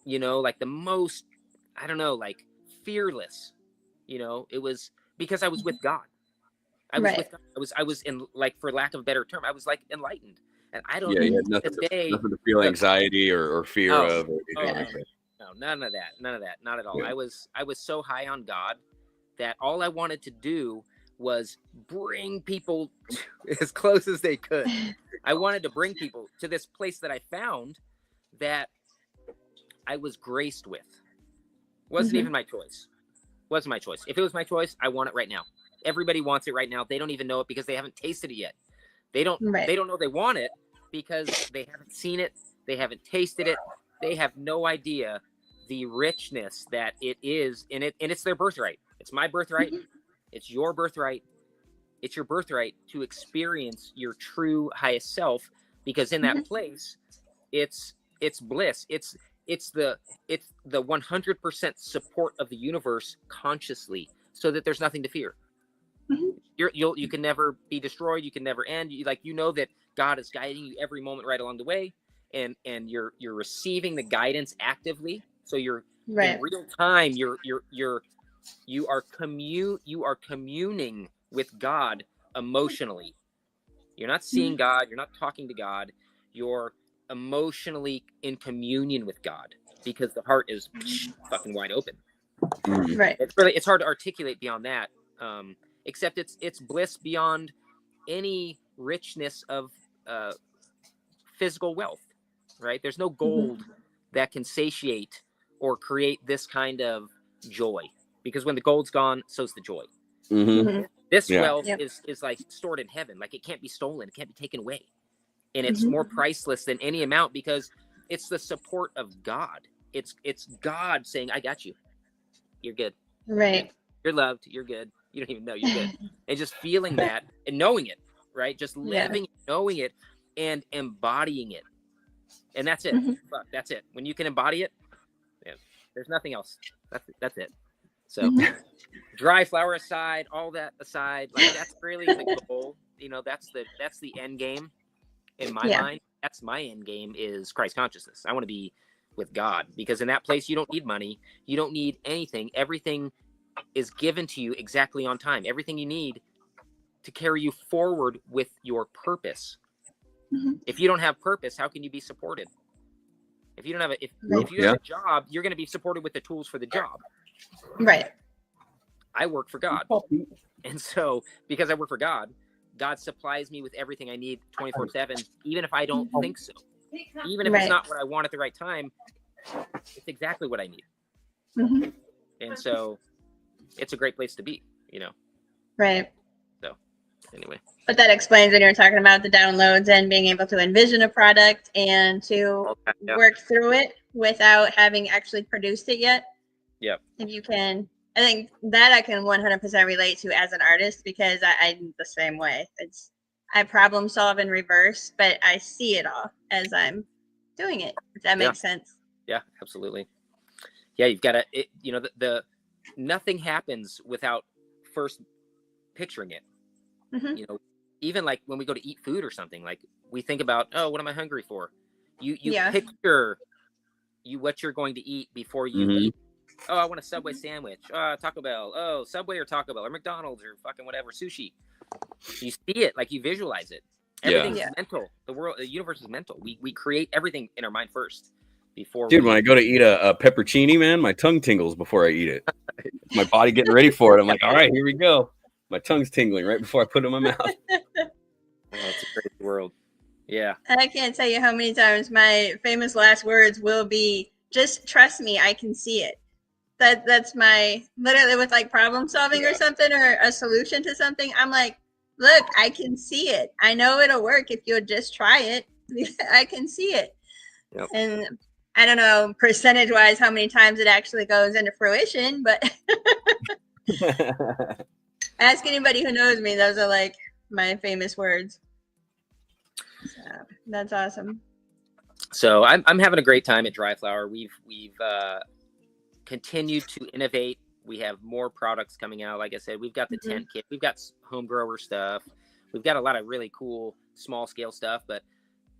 you know, like the most, I don't know, like fearless, you know. It was because I was with God. I was with God. I was in, like, for lack of a better term, I was like enlightened. And I don't know nothing to feel anxiety or fear of or anything like that. No, none of that, not at all. I was so high on God that all I wanted to do was bring people as close as they could. I wanted to bring people to this place that I found that I was graced with. Wasn't even my choice. Wasn't my choice. If it was my choice, I want it right now. Everybody wants it right now. They don't even know it because they haven't tasted it yet. They don't know they want it because they haven't seen it. They haven't tasted it. They have no idea the richness that it is in it. And it's their birthright. It's my birthright. It's your birthright. It's your birthright to experience your true highest self, because in that place, it's bliss. It's the 100% support of the universe consciously, so that there's nothing to fear. You can never be destroyed. You can never end. You know that God is guiding you every moment right along the way, and you're receiving the guidance actively. So you're in real time. You are communing with God emotionally. You're not seeing God. You're not talking to God. You're emotionally in communion with God, because the heart is fucking wide open. It's hard to articulate beyond that. Except it's bliss beyond any richness of physical wealth, right? There's no gold that can satiate or create this kind of joy, because when the gold's gone, so's the joy. This wealth is like stored in heaven. Like, it can't be stolen. It can't be taken away. And it's more priceless than any amount, because it's the support of God. It's God saying, I got you. You're good. Right. You're loved. You're good. You don't even know you're good. And just feeling that and knowing it, right? Just living, knowing it, and embodying it. And that's it. Fuck, that's it. When you can embody it, yeah, there's nothing else. That's it. So dry flower aside, all that aside, like that's really the goal. You know, that's the end game in my mind. That's my end game is Christ consciousness. I want to be with God, because in that place you don't need money, you don't need anything. Everything is given to you exactly on time. Everything you need to carry you forward with your purpose. If you don't have purpose, how can you be supported? If you don't have if you have a job, you're going to be supported with the tools for the job. Right. I work for God. And so because I work for God, God supplies me with everything I need 24/7, even if I don't think so. Even if it's not what I want at the right time, it's exactly what I need. And so it's a great place to be, you know? Right. So anyway. But that explains when you're talking about the downloads and being able to envision a product and to work through it without having actually produced it yet. Yep. If you can, I think that I can 100% relate to as an artist, because I'm the same way. I problem solve in reverse, but I see it all as I'm doing it, if that makes sense. Yeah, absolutely. Yeah, you've got to, you know, the nothing happens without first picturing it. You know, even like when we go to eat food or something, like we think about, oh, what am I hungry for? You picture what you're going to eat before you eat. Oh, I want a Subway sandwich. Taco Bell. Oh, Subway or Taco Bell or McDonald's or fucking whatever, sushi. You see it, like you visualize it. Everything's mental. The universe is mental. We create everything in our mind first before. Dude, when I go to eat a peppercini, man, my tongue tingles before I eat it. My body getting ready for it. I'm like, all right, here we go. My tongue's tingling right before I put it in my mouth. It's a crazy world. Yeah. I can't tell you how many times my famous last words will be, just trust me, I can see it. That's my, literally with like problem solving or something, or a solution to something. I'm like, look, I can see it. I know it'll work if you'll just try it. I can see it. Yep. And I don't know percentage wise how many times it actually goes into fruition, but ask anybody who knows me. Those are like my famous words. So, that's awesome. So I'm having a great time at DRIFLOWER. We've continued to innovate. We have more products coming out. Like I said, we've got the tent kit. We've got home grower stuff. We've got a lot of really cool small scale stuff, but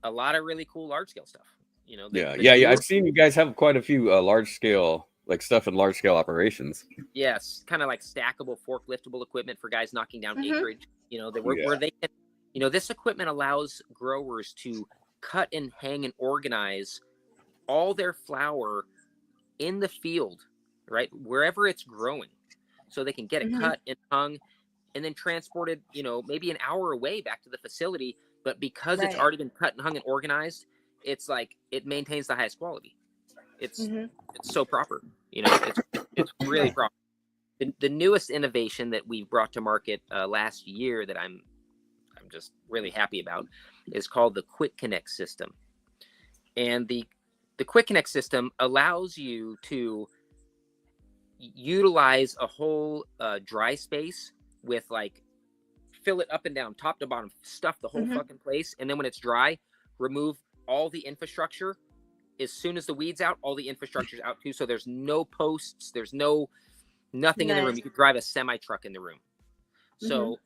a lot of really cool large scale stuff. You know. I've seen you guys have quite a few large scale, like stuff in large scale operations. Yes, kind of like stackable, forkliftable equipment for guys knocking down acreage. You know, where they can. You know, this equipment allows growers to cut and hang and organize all their flower in the field, right, wherever it's growing, so they can get it cut and hung and then transported, you know, maybe an hour away back to the facility. But because it's already been cut and hung and organized, it's like it maintains the highest quality. It's so proper, you know. It's really proper. The newest innovation that we brought to market last year that I'm just really happy about is called the Quick Connect system. And the Quick Connect system allows you to utilize a whole dry space with like fill it up and down, top to bottom, stuff the whole fucking place. And then when it's dry, remove all the infrastructure. As soon as the weed's out, all the infrastructure's out too. So there's no posts, there's nothing in the room. You could drive a semi truck in the room. So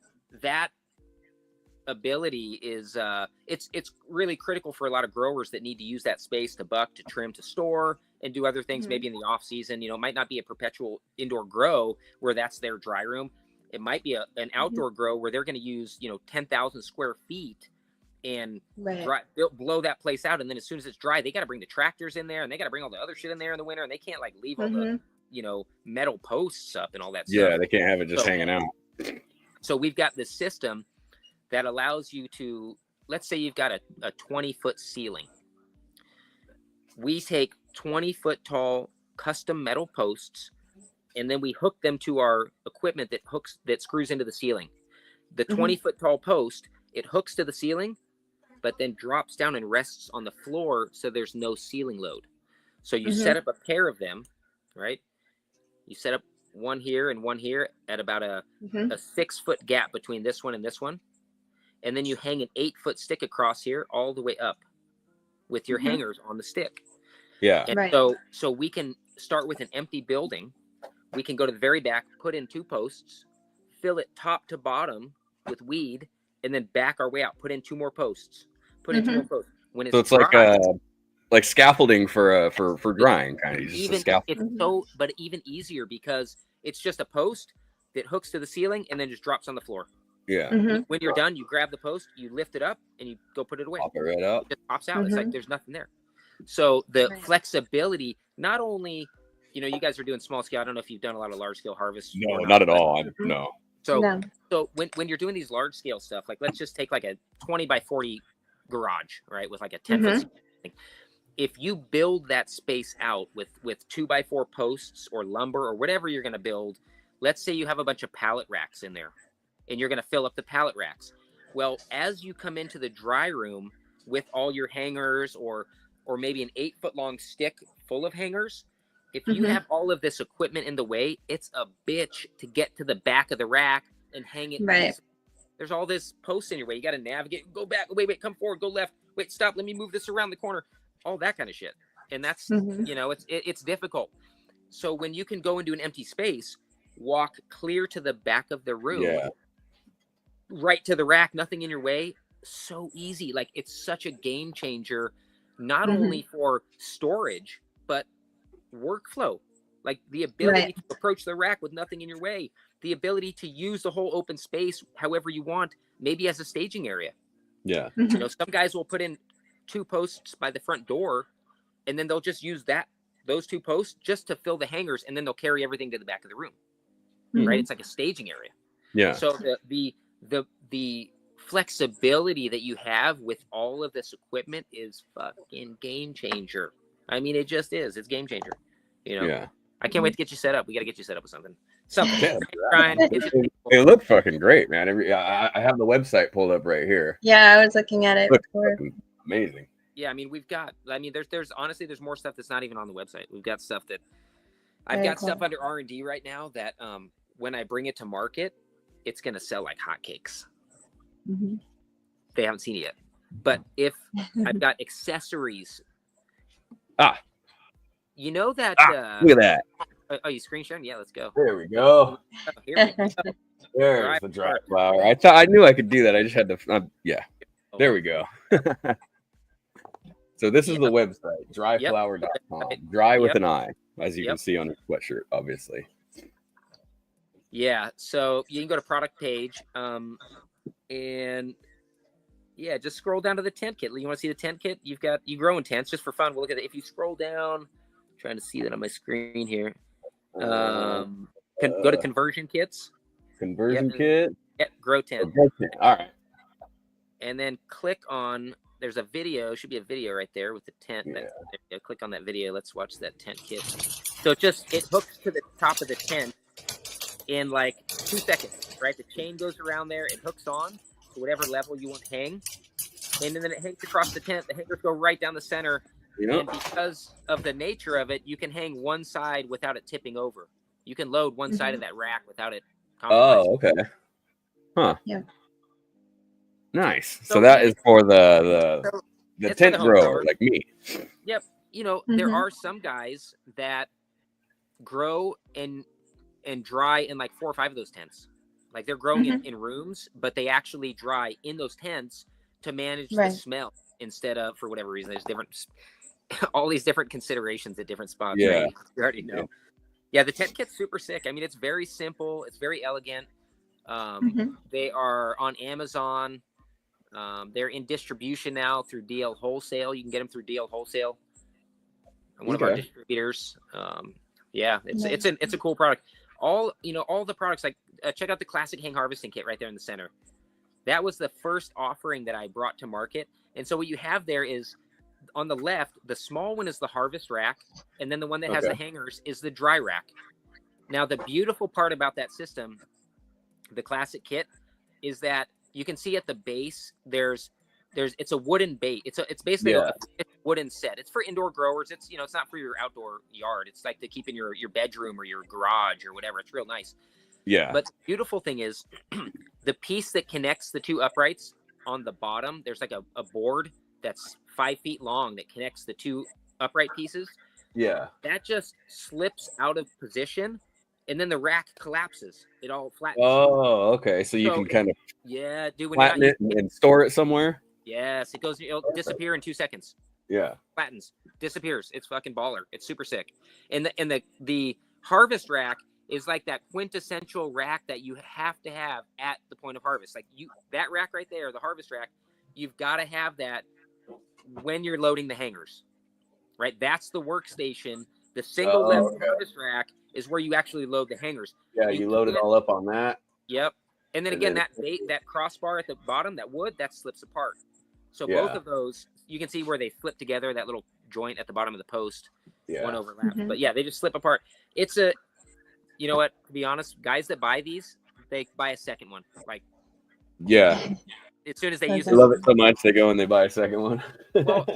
that ability is it's really critical for a lot of growers that need to use that space to buck, to trim, to store, and do other things. Maybe in the off season, you know, it might not be a perpetual indoor grow where that's their dry room. It might be an outdoor grow where they're going to use, you know, 10,000 square feet and blow that place out. And then as soon as it's dry, they got to bring the tractors in there, and they got to bring all the other shit in there in the winter, and they can't like leave all the, you know, metal posts up and all that stuff. Yeah, they can't have it just hanging out. So we've got this system that allows you to, let's say you've got a 20-foot ceiling. We take 20-foot tall custom metal posts, and then we hook them to our equipment that screws into the ceiling. The 20-foot tall post, it hooks to the ceiling, but then drops down and rests on the floor, so there's no ceiling load. So you set up a pair of them, right? You set up one here and one here at about a Mhm. 6-foot gap between this one and this one. And then you hang an 8-foot stick across here all the way up with your Mhm. hangers on the stick. Yeah. And Right. so we can start with an empty building. We can go to the very back, put in 2 posts, fill it top to bottom with weed, and then back our way out. Put in 2 more posts. Put in 2 more posts. When So it's it's dry, like scaffolding for drying, kind of just a even scaffold. it's but even easier because it's just a post that hooks to the ceiling and then just drops on the floor. Yeah. Mhm. When you're done, you grab the post, you lift it up, and you go put it away. Pop it right out. It just pops out. It's like Mhm. there's nothing there. So the Right. flexibility, not only, you guys are doing small scale. I don't know if you've done a lot of large scale harvests. No, or not at but- all. Mhm. No. So No. so when you're doing these large scale stuff, like let's just take like a 20 by 40 garage, right, with like a 10-foot ceiling. If you build that space out with 2x4 posts or lumber or whatever you're going to build, let's say you have a bunch of pallet racks in there and you're going to fill up the pallet racks. Well, as you come into the dry room with all your hangers or maybe an 8-foot long stick full of hangers, if you Mhm. have all of this equipment in the way, it's a bitch to get to the back of the rack and hang it. Right. There's all this posts in your way. You got to navigate, go back, wait, come forward, go left, wait, stop, let me move this around the corner, all that kind of shit. And that's, Mhm. it's difficult. So when you can go into an empty space, walk clear to the back of the room, Yeah. right to the rack, nothing in your way, so easy. Like it's such a game changer, not Mhm. only for storage, but workflow. Like the ability Right. to approach the rack with nothing in your way, the ability to use the whole open space however you want, maybe as a staging area. Yeah. Mhm. Some guys will put in 2 posts by the front door, and then they'll just use those 2 posts just to fill the hangers, and then they'll carry everything to the back of the room. Right? Mhm. It's like a staging area. Yeah. So the flexibility that you have with all of this equipment is fucking game changer. I mean, it just is. It's game changer. Yeah. I can't wait to get you set up. We got to get you set up with something. Yeah. Trying. It looked fucking great, man. I have the website pulled up right here. Yeah, I was looking at it Looks before. fucking amazing. Yeah, I mean, there's honestly, there's more stuff that's not even on the website. We've got stuff that I've Very got stuff cool. under R&D right now that when I bring it to market, it's going to sell like hotcakes. Mhm. They haven't seen it yet. But if I've got accessories. Ah. You know that Look at that. oh, you screen sharing? Yeah, let's go. There we go. Oh, here we go. There's the dry flower. I knew I could do that. I just had to. Yeah. There we go. So this is the website, DRIFLOWER.com. Dry with an I, as you can see on your sweatshirt, obviously. Yeah. So you can go to product page, and yeah, just scroll down to the tent kit. You want to see the tent kit? You grow in tents just for fun. We'll look at it. If you scroll down, I'm trying to see that on my screen here. Go to conversion kits. Conversion kit. Yep, grow tent. All right. And then click on. There's a video. Should be a video right there with the tent. Yeah. Click on that video. Let's watch that tent kit. So it hooks to the top of the tent in like 2 seconds. Right, the chain goes around there. It hooks on to whatever level you want to hang, and then it hangs across the tent. The hangers go right down the center. And because of the nature of it, you can hang one side without it tipping over. You can load one side of that rack without it compromising. Oh, okay. Huh. Yeah. Nice. So that is for the tent grower like me. Yep. There are some guys that grow and dry in like 4 or 5 of those tents. Like they're growing in rooms, but they actually dry in those tents to manage the smell instead of, for whatever reason, there's all these different considerations at different spots. Yeah. Right? You already know. Yeah, the tent kit's super sick. I mean, it's very simple. It's very elegant. They are on Amazon. They're in distribution now through DL Wholesale. You can get them through DL Wholesale. One of our distributors. Yeah, it's a cool product. All the products, like check out the classic hang harvesting kit right there in the center. That was the first offering that I brought to market. And so what you have there is on the left, the small one is the harvest rack, and then the one that has the hangers is the dry rack. Now, the beautiful part about that system, the classic kit, is that you can see at the base there's it's a wooden bait. It's basically a wooden set. It's for indoor growers. It's it's not for your outdoor yard. It's like to keep in your bedroom or your garage or whatever. It's real nice. Yeah. But the beautiful thing is the piece that connects the two uprights on the bottom, there's like a board that's 5 feet long that connects the two upright pieces. Yeah. That just slips out of position, and then the rack collapses. It all flattens. Oh, okay. So you can kind of dude, when flatten it and store it somewhere. Yes, it'll disappear in 2 seconds. Yeah. Flattens, disappears. It's fucking baller. It's super sick. And the harvest rack is like that quintessential rack that you have to have at the point of harvest. Like that rack right there, the harvest rack, you've got to have that when you're loading the hangers, right? That's the workstation. The single level harvest rack is where you actually load the hangers. Yeah, you load it all up on that. Yep. And then again, that crossbar at the bottom, that wood, that slips apart. So both of those, you can see where they flip together, that little joint at the bottom of the post. Yeah. One overlap. But yeah, they just slip apart. It's a, you know what, to be honest, guys that buy these, they buy a second one. Like, yeah. As soon as they use it. I love it so much, they go and they buy a second one. Well,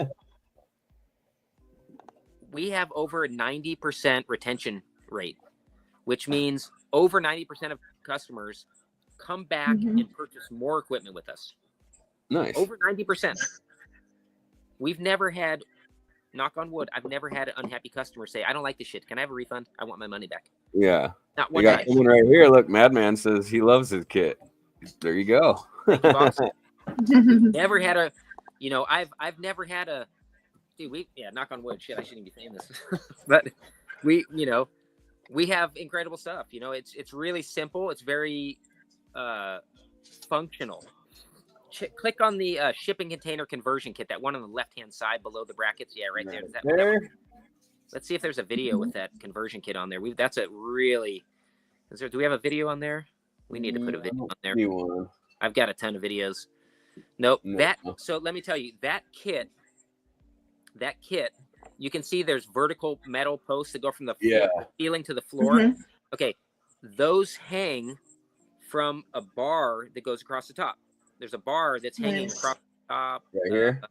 we have over a 90% retention rate, which means over 90% of customers come back and purchase more equipment with us. Nice. Over 90%. We've never had, knock on wood, I've never had an unhappy customer say, I don't like this shit. Can I have a refund? I want my money back. Yeah. Not one. You got someone right here. Look, Madman says he loves his kit. There you go. Never had a, I've never had a, dude, knock on wood. Shit, I shouldn't be saying this. But we have incredible stuff. It's really simple. It's very functional. Click on the shipping container conversion kit, that one on the left-hand side below the brackets. Yeah, right there. Let's see if there's a video with that conversion kit on there. That's a really, do we have a video on there? We need to put a video on there. I've got a ton of videos. Nope. So let me tell you, that kit, you can see there's vertical metal posts that go from the ceiling to the floor. Okay. Those hang from a bar that goes across the top. There's a bar that's hanging across the top. Right here?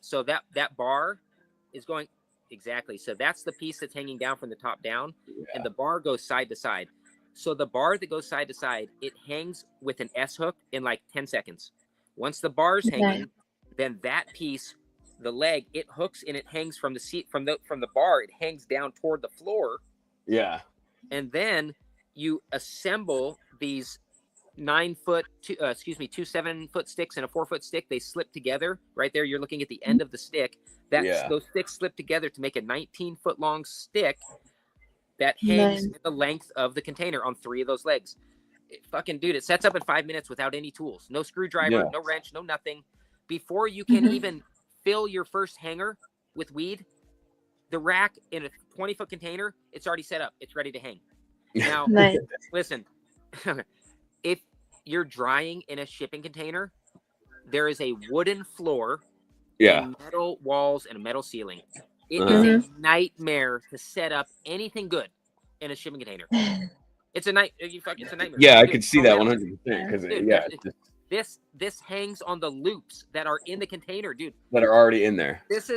So that bar is going, exactly. So that's the piece that's hanging down from the top down. And the bar goes side to side. So the bar that goes side to side, it hangs with an S hook in like 10 seconds. Once the bar's hanging, then that piece, the leg, it hooks and it hangs from the seat, from the bar, it hangs down toward the floor. Yeah. And then you assemble these 2 7-foot sticks and a 4-foot stick. They slip together right there. You're looking at the end of the stick. Those sticks slip together to make a 19-foot long stick that hangs the length of the container on 3 of those legs. It sets up in 5 minutes without any tools. No screwdriver, no wrench, no nothing. Before you can even fill your first hanger with weed, the rack in a 20-foot container, it's already set up. It's ready to hang. Now, listen, if you're drying in a shipping container, there is a wooden floor, and metal walls, and a metal ceiling. It is a nightmare to set up anything good in a shipping container. It's a nightmare. Yeah, I could see that 100%. Because this hangs on the loops that are in the container, dude. That are already in there. It's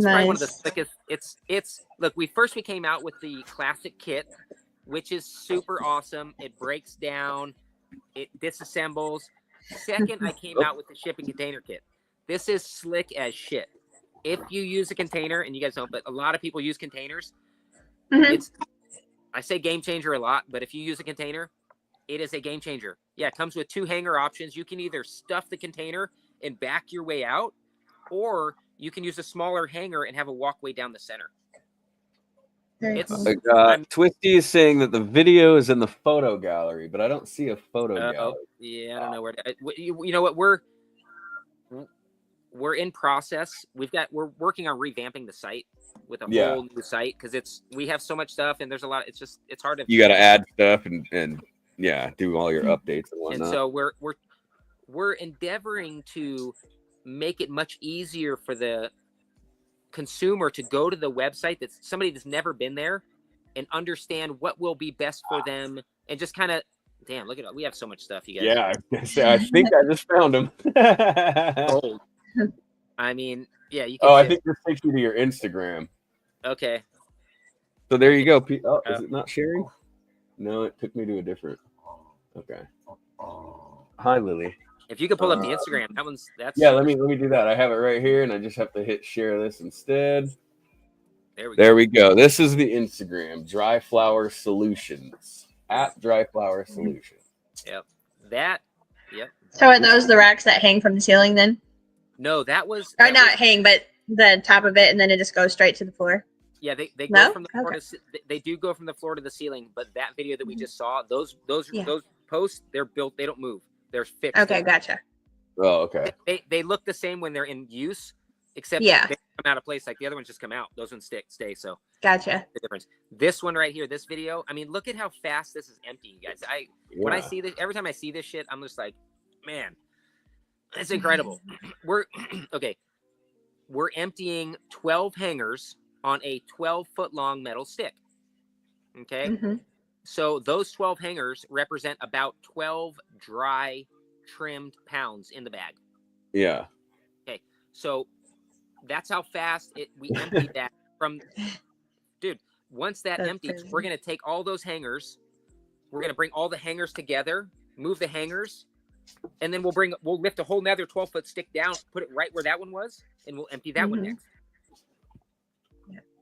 probably one of the slickest. Look, we came out with the classic kit, which is super awesome. It breaks down, it disassembles. Second, I came out with the shipping container kit. This is slick as shit. If you use a container, and you guys don't, but a lot of people use containers. I say game changer a lot, but if you use a container, it is a game changer. Yeah, it comes with 2 hanger options. You can either stuff the container and back your way out, or you can use a smaller hanger and have a walkway down the center. Twisty is saying that the video is in the photo gallery, but I don't see a photo gallery. Yeah, I don't know where. You know what? We're in process. We're working on revamping the site with a whole new site, because we have so much stuff and there's a lot. It's hard to. You got to add stuff and do all your updates and whatnot. And so we're endeavoring to make it much easier for the consumer to go to the website, that's somebody that's never been there, and understand what will be best for them, and just kind of Damn, look at it. We have so much stuff, you guys. Yeah, I think I just found them. Gold. I mean, yeah, you can. Oh, I think this takes you to your Instagram. Okay. So there you go. Oh, is it not sharing? No, it took me to a different. Okay. Hi, Lily. If you could pull up the Instagram, that's. Yeah, let me do that. I have it right here, and I just have to hit share this instead. There we go. This is the Instagram, DRIFLOWER Solutions, at DRIFLOWER Solutions. Yep. Yep. So are those the racks that hang from the ceiling then? No, that was. Or not hang, but the top of it, and then it just goes straight to the floor. Yeah, they go from the floor to. They do go from the floor to the ceiling, but that video that we just saw, those posts, they're built. They don't move. They're fixed. Okay, gotcha. Oh, okay. They look the same when they're in use, except they come out of place. Like the other ones just come out. Those ones stay. So gotcha. The difference. This one right here, this video. I mean, look at how fast this is emptying, guys. When I see this, every time I see this shit, I'm just like, man, it's incredible. We're emptying 12 hangers on a 12-foot long metal stick. Okay. Mm-hmm. So those 12 hangers represent about 12 dry trimmed pounds in the bag. Yeah. Okay. So that's how fast we emptied that from. Dude, once that empties, we're going to take all those hangers. We're going to bring all the hangers together, move the hangers, and then we'll lift a whole nother 12-foot stick down, put it right where that one was, and we'll empty that one next.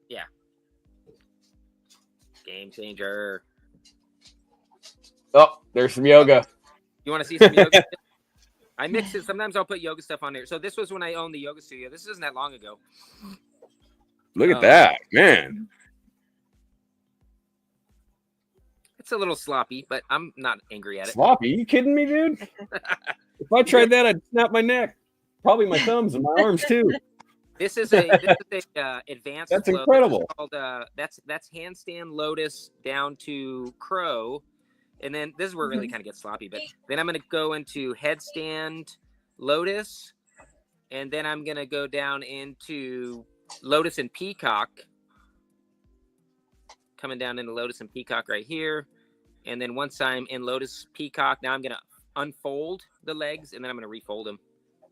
Yeah. Game changer. Oh, there's some yoga. You want to see some yoga? I mix it. Sometimes I'll put yoga stuff on there. So this was when I owned the yoga studio. This isn't that long ago. Look at that, man. It's a little sloppy, but I'm not angry at it. Sloppy? You kidding me, dude? If I tried that, I'd snap my neck. Probably my thumbs and my arms too. This is a advanced. That's incredible. Called, that's handstand lotus down to crow. And then this is where it really kind of gets sloppy. But then I'm going to go into headstand lotus. And then I'm going to go down into lotus and peacock. Coming down into lotus and peacock right here. And then once I'm in lotus peacock, now I'm going to unfold the legs. And then I'm going to refold them.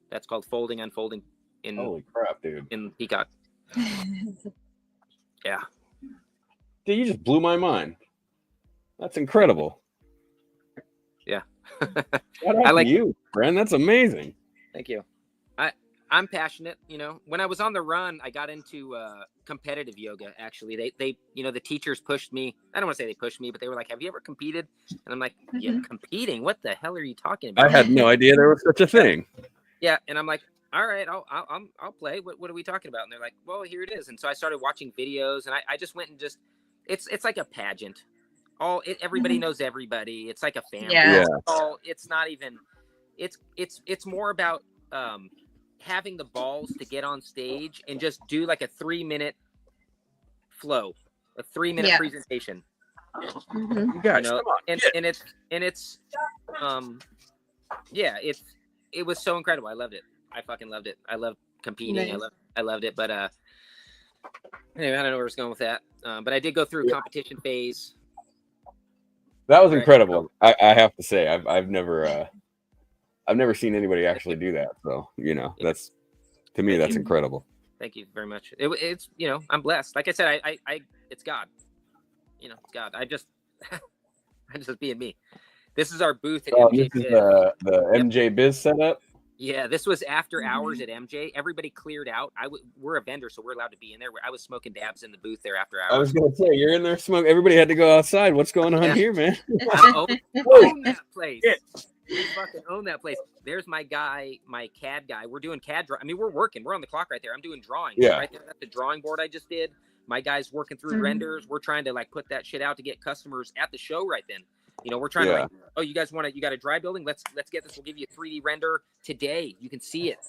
That's called folding, unfolding. Holy crap, dude. In peacock. Yeah. Dude, you just blew my mind. That's incredible. Yeah. I like you, friend. That's amazing. Thank you. I'm passionate. You know, when I was on the run, I got into competitive yoga. Actually, they the teachers pushed me. I don't want to say they pushed me, but they were like, "Have you ever competed?" And I'm like, "Yeah, competing? What the hell are you talking about?" I had no idea there was such a thing. Yeah, and I'm like, "All right, I'll play. What are we talking about?" And they're like, "Well, here it is." And so I started watching videos, and I just went and it's like a pageant. Everybody knows everybody. It's like a family. Yeah. It's not even. It's more about having the balls to get on stage and just do like a 3-minute flow, a 3-minute presentation. You guys, come on. It was so incredible. I loved it. I fucking loved it. I loved competing. Nice. I loved it. But anyway, I don't know where it's going with that. But I did go through a competition phase. That was incredible. I have to say, I've never seen anybody actually do that. So, that's, to me, that's incredible. Thank you very much. It's, I'm blessed. Like I said, I it's God, it's God. I'm just being me. This is our booth at MJ this is Biz. the MJ Biz setup. Yeah, this was after hours at MJ. Everybody cleared out. We're a vendor, so we're allowed to be in there. I was smoking dabs in the booth there after hours. I was going to say, you're in there smoking. Everybody had to go outside. What's going on here, man? I own that place. We fucking own that place. There's my guy, my CAD guy. We're doing CAD. We're working. We're on the clock right there. I'm doing drawing. Yeah. Right there. That's the drawing board I just did. My guy's working through renders. We're trying to put that shit out to get customers at the show right then. We're trying to you guys you got a dry building? Let's get this. We'll give you a 3D render today. You can see it.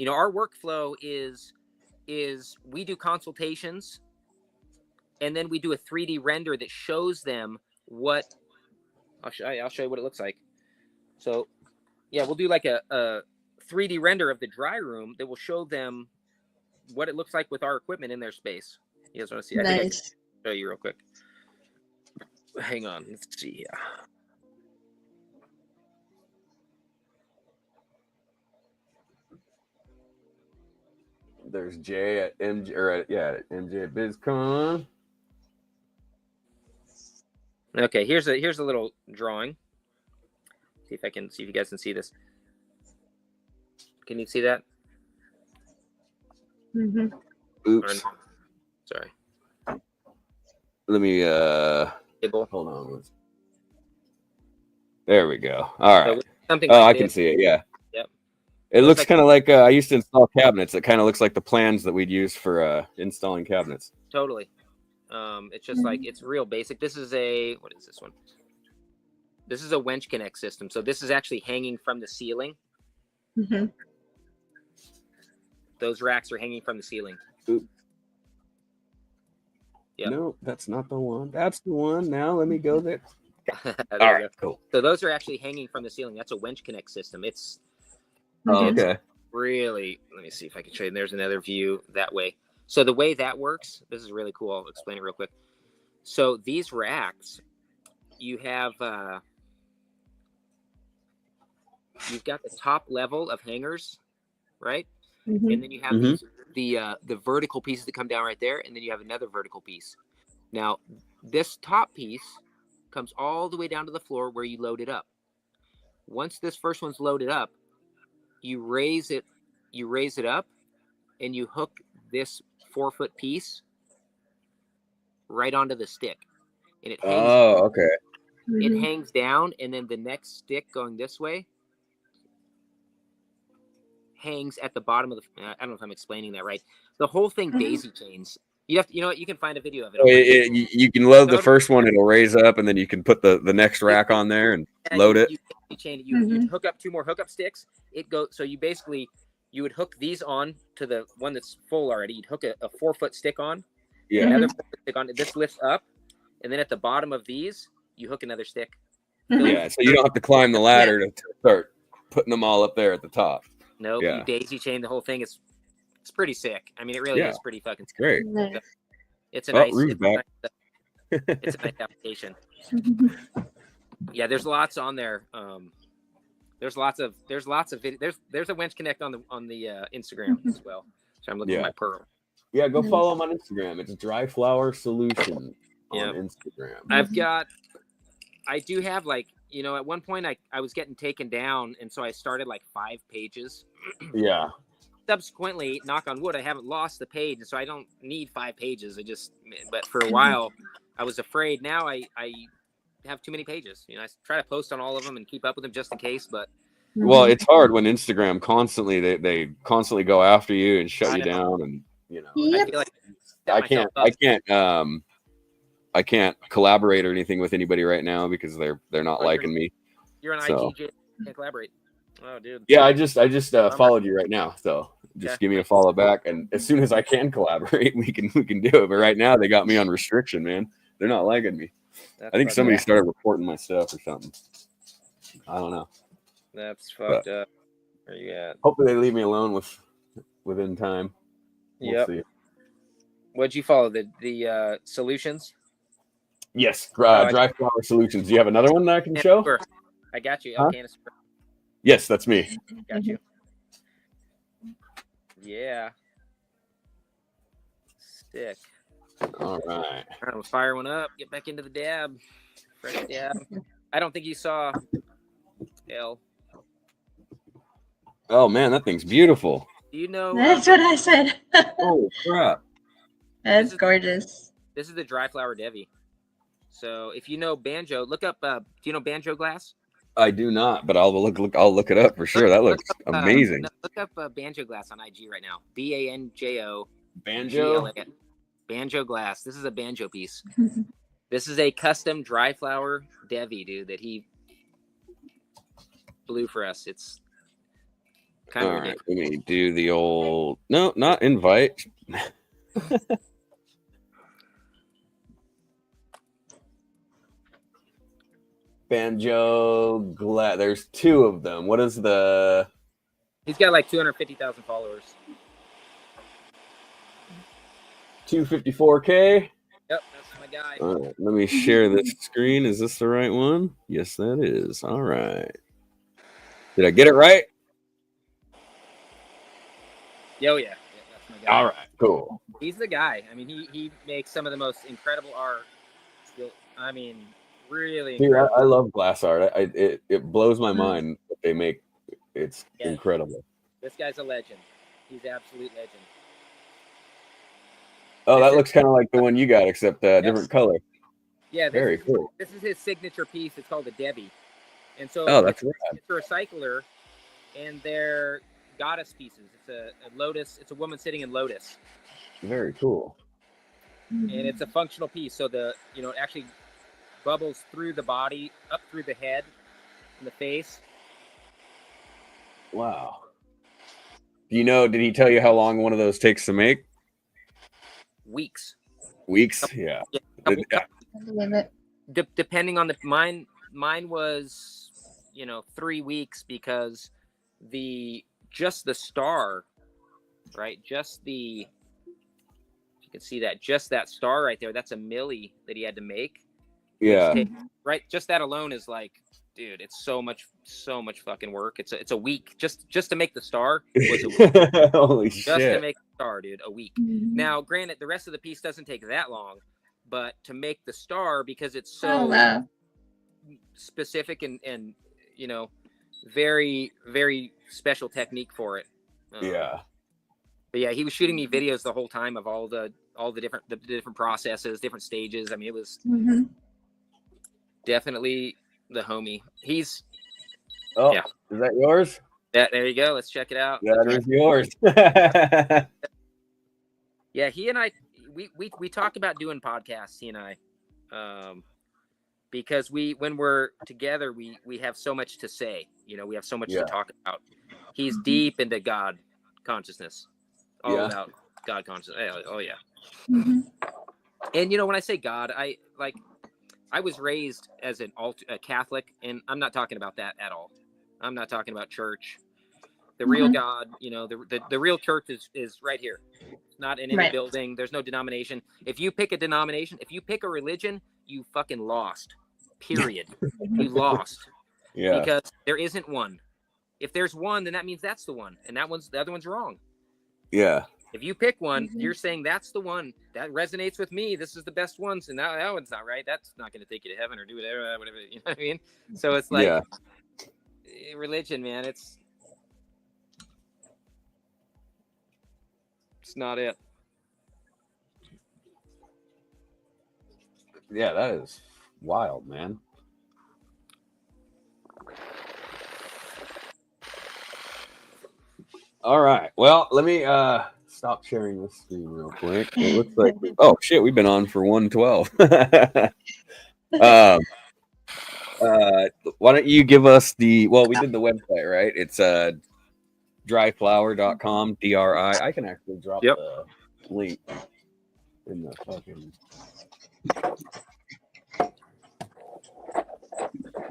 Our workflow is we do consultations and then we do a 3D render that shows them what I'll show you what it looks like. So we'll do like a 3D render of the dry room that will show them what it looks like with our equipment in their space. You guys want to see? Nice. I think I can show you real quick. hang on. Let's see here. There's Jay at MJ at MJ BizCon. Okay, here's a little drawing. See if you guys can see this. Can you see that? Mm-hmm. Oops. Sorry. Let me Table. hold on. There we go. All right. So something Oh, like I can see it. Yeah. Yep. It looks like- kind of like I used to install cabinets. It kind of looks like the plans that we'd use for installing cabinets. Totally. It's just like, it's real basic. This is what is this one? This is a winch connect system. So this is actually hanging from the ceiling. Mm-hmm. Those racks are hanging from the ceiling. Oop. Yep. No, that's not the one. That's the one. Now let me go there. There All you right, go. cool. So those are actually hanging from the ceiling. That's a winch connect system. It's Oh, It's- okay. really, let me see if I can show you. There's another view that way. So the way that works, this is really cool. I'll explain it real quick. So these racks, you have you've got the top level of hangers, right? Mm-hmm. And then you have Mhm. the vertical pieces that come down right there, and then you have another vertical piece. Now, this top piece comes all the way down to the floor where you load it up. Once this first one's loaded up, you raise it up, and you hook this 4-foot piece right onto the stick, and it hangs. Oh, okay. It hangs down, and then the next stick going this way hangs at the bottom of the. I don't know if I'm explaining that right. The whole thing daisy chains. You have to, you know what? You can find a video of it. So you can load the Totally. first one, it'll raise up, and then you can put the next rack on there and load it. You chain it. You hook up 2 more hookup sticks. It goes. So you basically would hook these on to the one that's full already. You'd hook a 4-foot stick on. Yeah. Another 4-foot stick on. This lifts up, and then at the bottom of these, you hook another stick. Yeah. So you don't have to climb the ladder to start putting them all up there at the top. Nope. Yeah. You daisy chain the whole thing. It's pretty sick. I mean, it really is pretty fucking sick. Great. Nice. It's a Oh, nice. Rue's back. It's a nice application. Yeah, there's lots on there. There's lots of video. There's a winch connect on the Instagram as well. So I'm looking Yeah. at my Pearl. Yeah, go follow them on Instagram. It's DRIFLOWER Solution on Yep. Instagram. I do have, like, you know, at one point I was getting taken down, and so I started like 5 pages. Yeah. Subsequently, knock on wood, I haven't lost the page, and so I don't need 5 pages. But for a while, I was afraid. Now I have too many pages. You know, I try to post on all of them and keep up with them just in case. But Well, it's hard when Instagram constantly they constantly go after you and shut I you know. down, and you know. Yep. I feel like I can't collaborate or anything with anybody right now because they're not liking me. You're on So. IGJ. Can't collaborate. Oh, dude. Yeah, I just followed you right now, so just give me a follow back, and as soon as I can collaborate, we can do it. But right now, they got me on restriction, man. They're not liking me. That's I think fucked somebody up. started reporting my stuff or something. I don't know. That's fucked up. Where you at? Hopefully, they leave me alone within time. We'll Yep. see. What'd you follow? The solutions? Yes, I- DRIFLOWER Solutions. Do you have another one that I can show? Sure. I got you. Huh? Okay, Yes, that's me. got you. Yeah. Sick. All right. All right, we'll fire one up. Get back into the dab. Fresh dab. I don't think you saw L. Oh man, that thing's beautiful. Do you know? That's what I said. Oh crap! That's gorgeous. This is the DRIFLOWER Devi. So if you know banjo, look up. Do you know banjo glass? I do not, but I'll look. I'll look it up for sure. That looks amazing. Look up banjo glass on IG right now. BANJO. Banjo. Banjo glass. This is a banjo piece. This is a custom DRIFLOWER Devi, dude, that he blew for us. It's kind All of right, ridiculous. let me do the old. No, not invite. Banjo glass. There's 2 of them. What is the? He's got like 250,000 followers. 254K. Yep, that's my guy. All right, let me share this screen. Is this the right one? Yes, that is. All right. Did I get it right? Oh yeah, that's my guy. All right, cool. He's the guy. I mean, he makes some of the most incredible art. I mean, really incredible. Dude, I love glass art. It blows my mind what they make. It's incredible. This guy's a legend. He's an absolute legend. Oh, that looks kind of like the one you got, except different color. Yeah, very cool. This is his signature piece. It's called the Debbie, and so that's it's a recycler, and they're goddess pieces. It's a lotus. It's a woman sitting in lotus. Very cool. And it's a functional piece, so it actually bubbles through the body, up through the head, and the face. Wow. Did he tell you how long one of those takes to make? Weeks. Yeah. Depending on mine was 3 weeks, because just the star, right? You can see that, just that star right there, that's a milli that he had to make. Yeah. Right. Just that alone is like, dude, it's so much fucking work. It's a week just to make the star. Was a week. Holy just shit. to make the star, dude, a week. Now, granted, the rest of the piece doesn't take that long, but to make the star, because it's so specific and very, very special technique for it. Yeah. But yeah, he was shooting me videos the whole time of all the different processes, different stages. I mean, it was definitely the homie. He's is that yours? There you go. Let's check it out. That is yours. Yeah, he and I, we talked about doing podcasts, he and I, because when we're together, we have so much to say. We have so much to talk about. He's deep into God consciousness, all about God consciousness. Oh yeah. And when I say God, I was raised as a Catholic, and I'm not talking about that at all. I'm not talking about church. The real God, the real church is right here. It's not in any building. There's no denomination. If you pick a denomination, if you pick a religion, you fucking lost. Period. You lost. Yeah. Because there isn't one. If there's one, then that means that's the one, and the other one's wrong. Yeah. If you pick one, you're saying that's the one that resonates with me. This is the best one. So now that one's not right. That's not going to take you to heaven or do whatever. You know what I mean? So it's like religion, man. It's not it. Yeah, that is wild, man. All right. Well, let me stop sharing this screen real quick. It looks like we've been on for 112. Why don't you give us we did the website, right? It's DRIFLOWER.com, DRI. I can actually drop the link in the fucking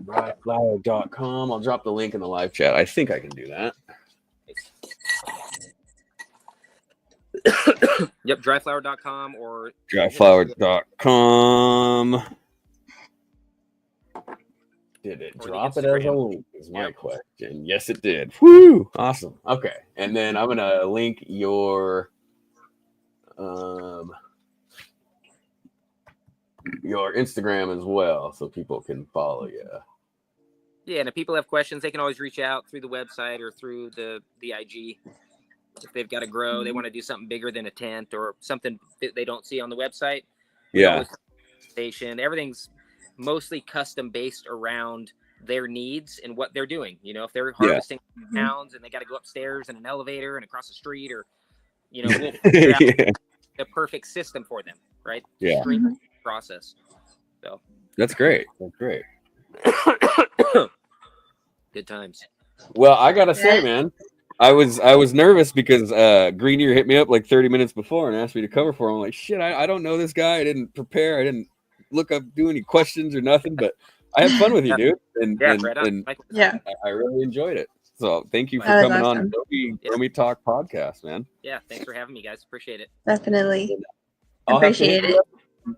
DRIFLOWER.com. I'll drop the link in the live chat. I think I can do that. Yep, DRIFLOWER.com or DRIFLOWER.com. Did it drop it as a link is my question. Yes, it did. Woo! Awesome. Okay. And then I'm going to link your Instagram as well so people can follow you. Yeah, and if people have questions, they can always reach out through the website or through the IG. If they've got to grow, they want to do something bigger than a tent or something that they don't see on the website. Station. Everything's mostly custom based around their needs and what they're doing. If they're harvesting pounds and they got to go upstairs in an elevator and across the street, or we'll figure out the perfect system for them, right? Streamline process. So that's great. That's great. Good times. Well, I gotta say, man, I was nervous because Greenier hit me up like 30 minutes before and asked me to cover for him. I'm like, shit, I don't know this guy. I didn't prepare. I didn't look up, do any questions or nothing, but I had fun with you, dude. And I really enjoyed it. So thank you for coming on Domi Talk podcast, man. Yeah, thanks for having me, guys. Appreciate it. Definitely. Appreciate it.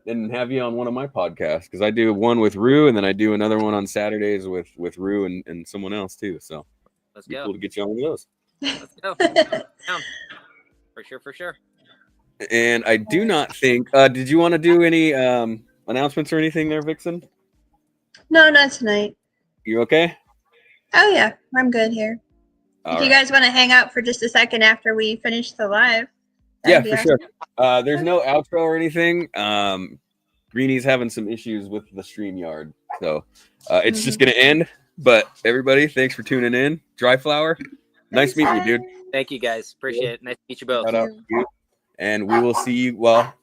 and have you on one of my podcasts, because I do one with Rue, and then I do another one on Saturdays with Rue and someone else too. So Let's it'd be go. cool to get you on one of those. Let's go. Down. For sure. And I do not think. Did you want to do any announcements or anything there, Vixen? No, not tonight. You okay? Oh yeah, I'm good here. If you guys want to hang out for just a second after we finish the live. Yeah, for sure. There's no outro or anything. Greenie's having some issues with the StreamYard, so it's just gonna end. But everybody, thanks for tuning in. DRIFLOWER, nice meeting you, dude. Thank you, guys. Appreciate it. Nice to meet you both. Shout out to you. And we will see you. Well,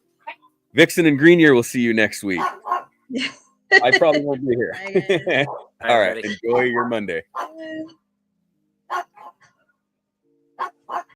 Vixen and Greenier will see you next week. I probably won't be here. All right. Enjoy your Monday.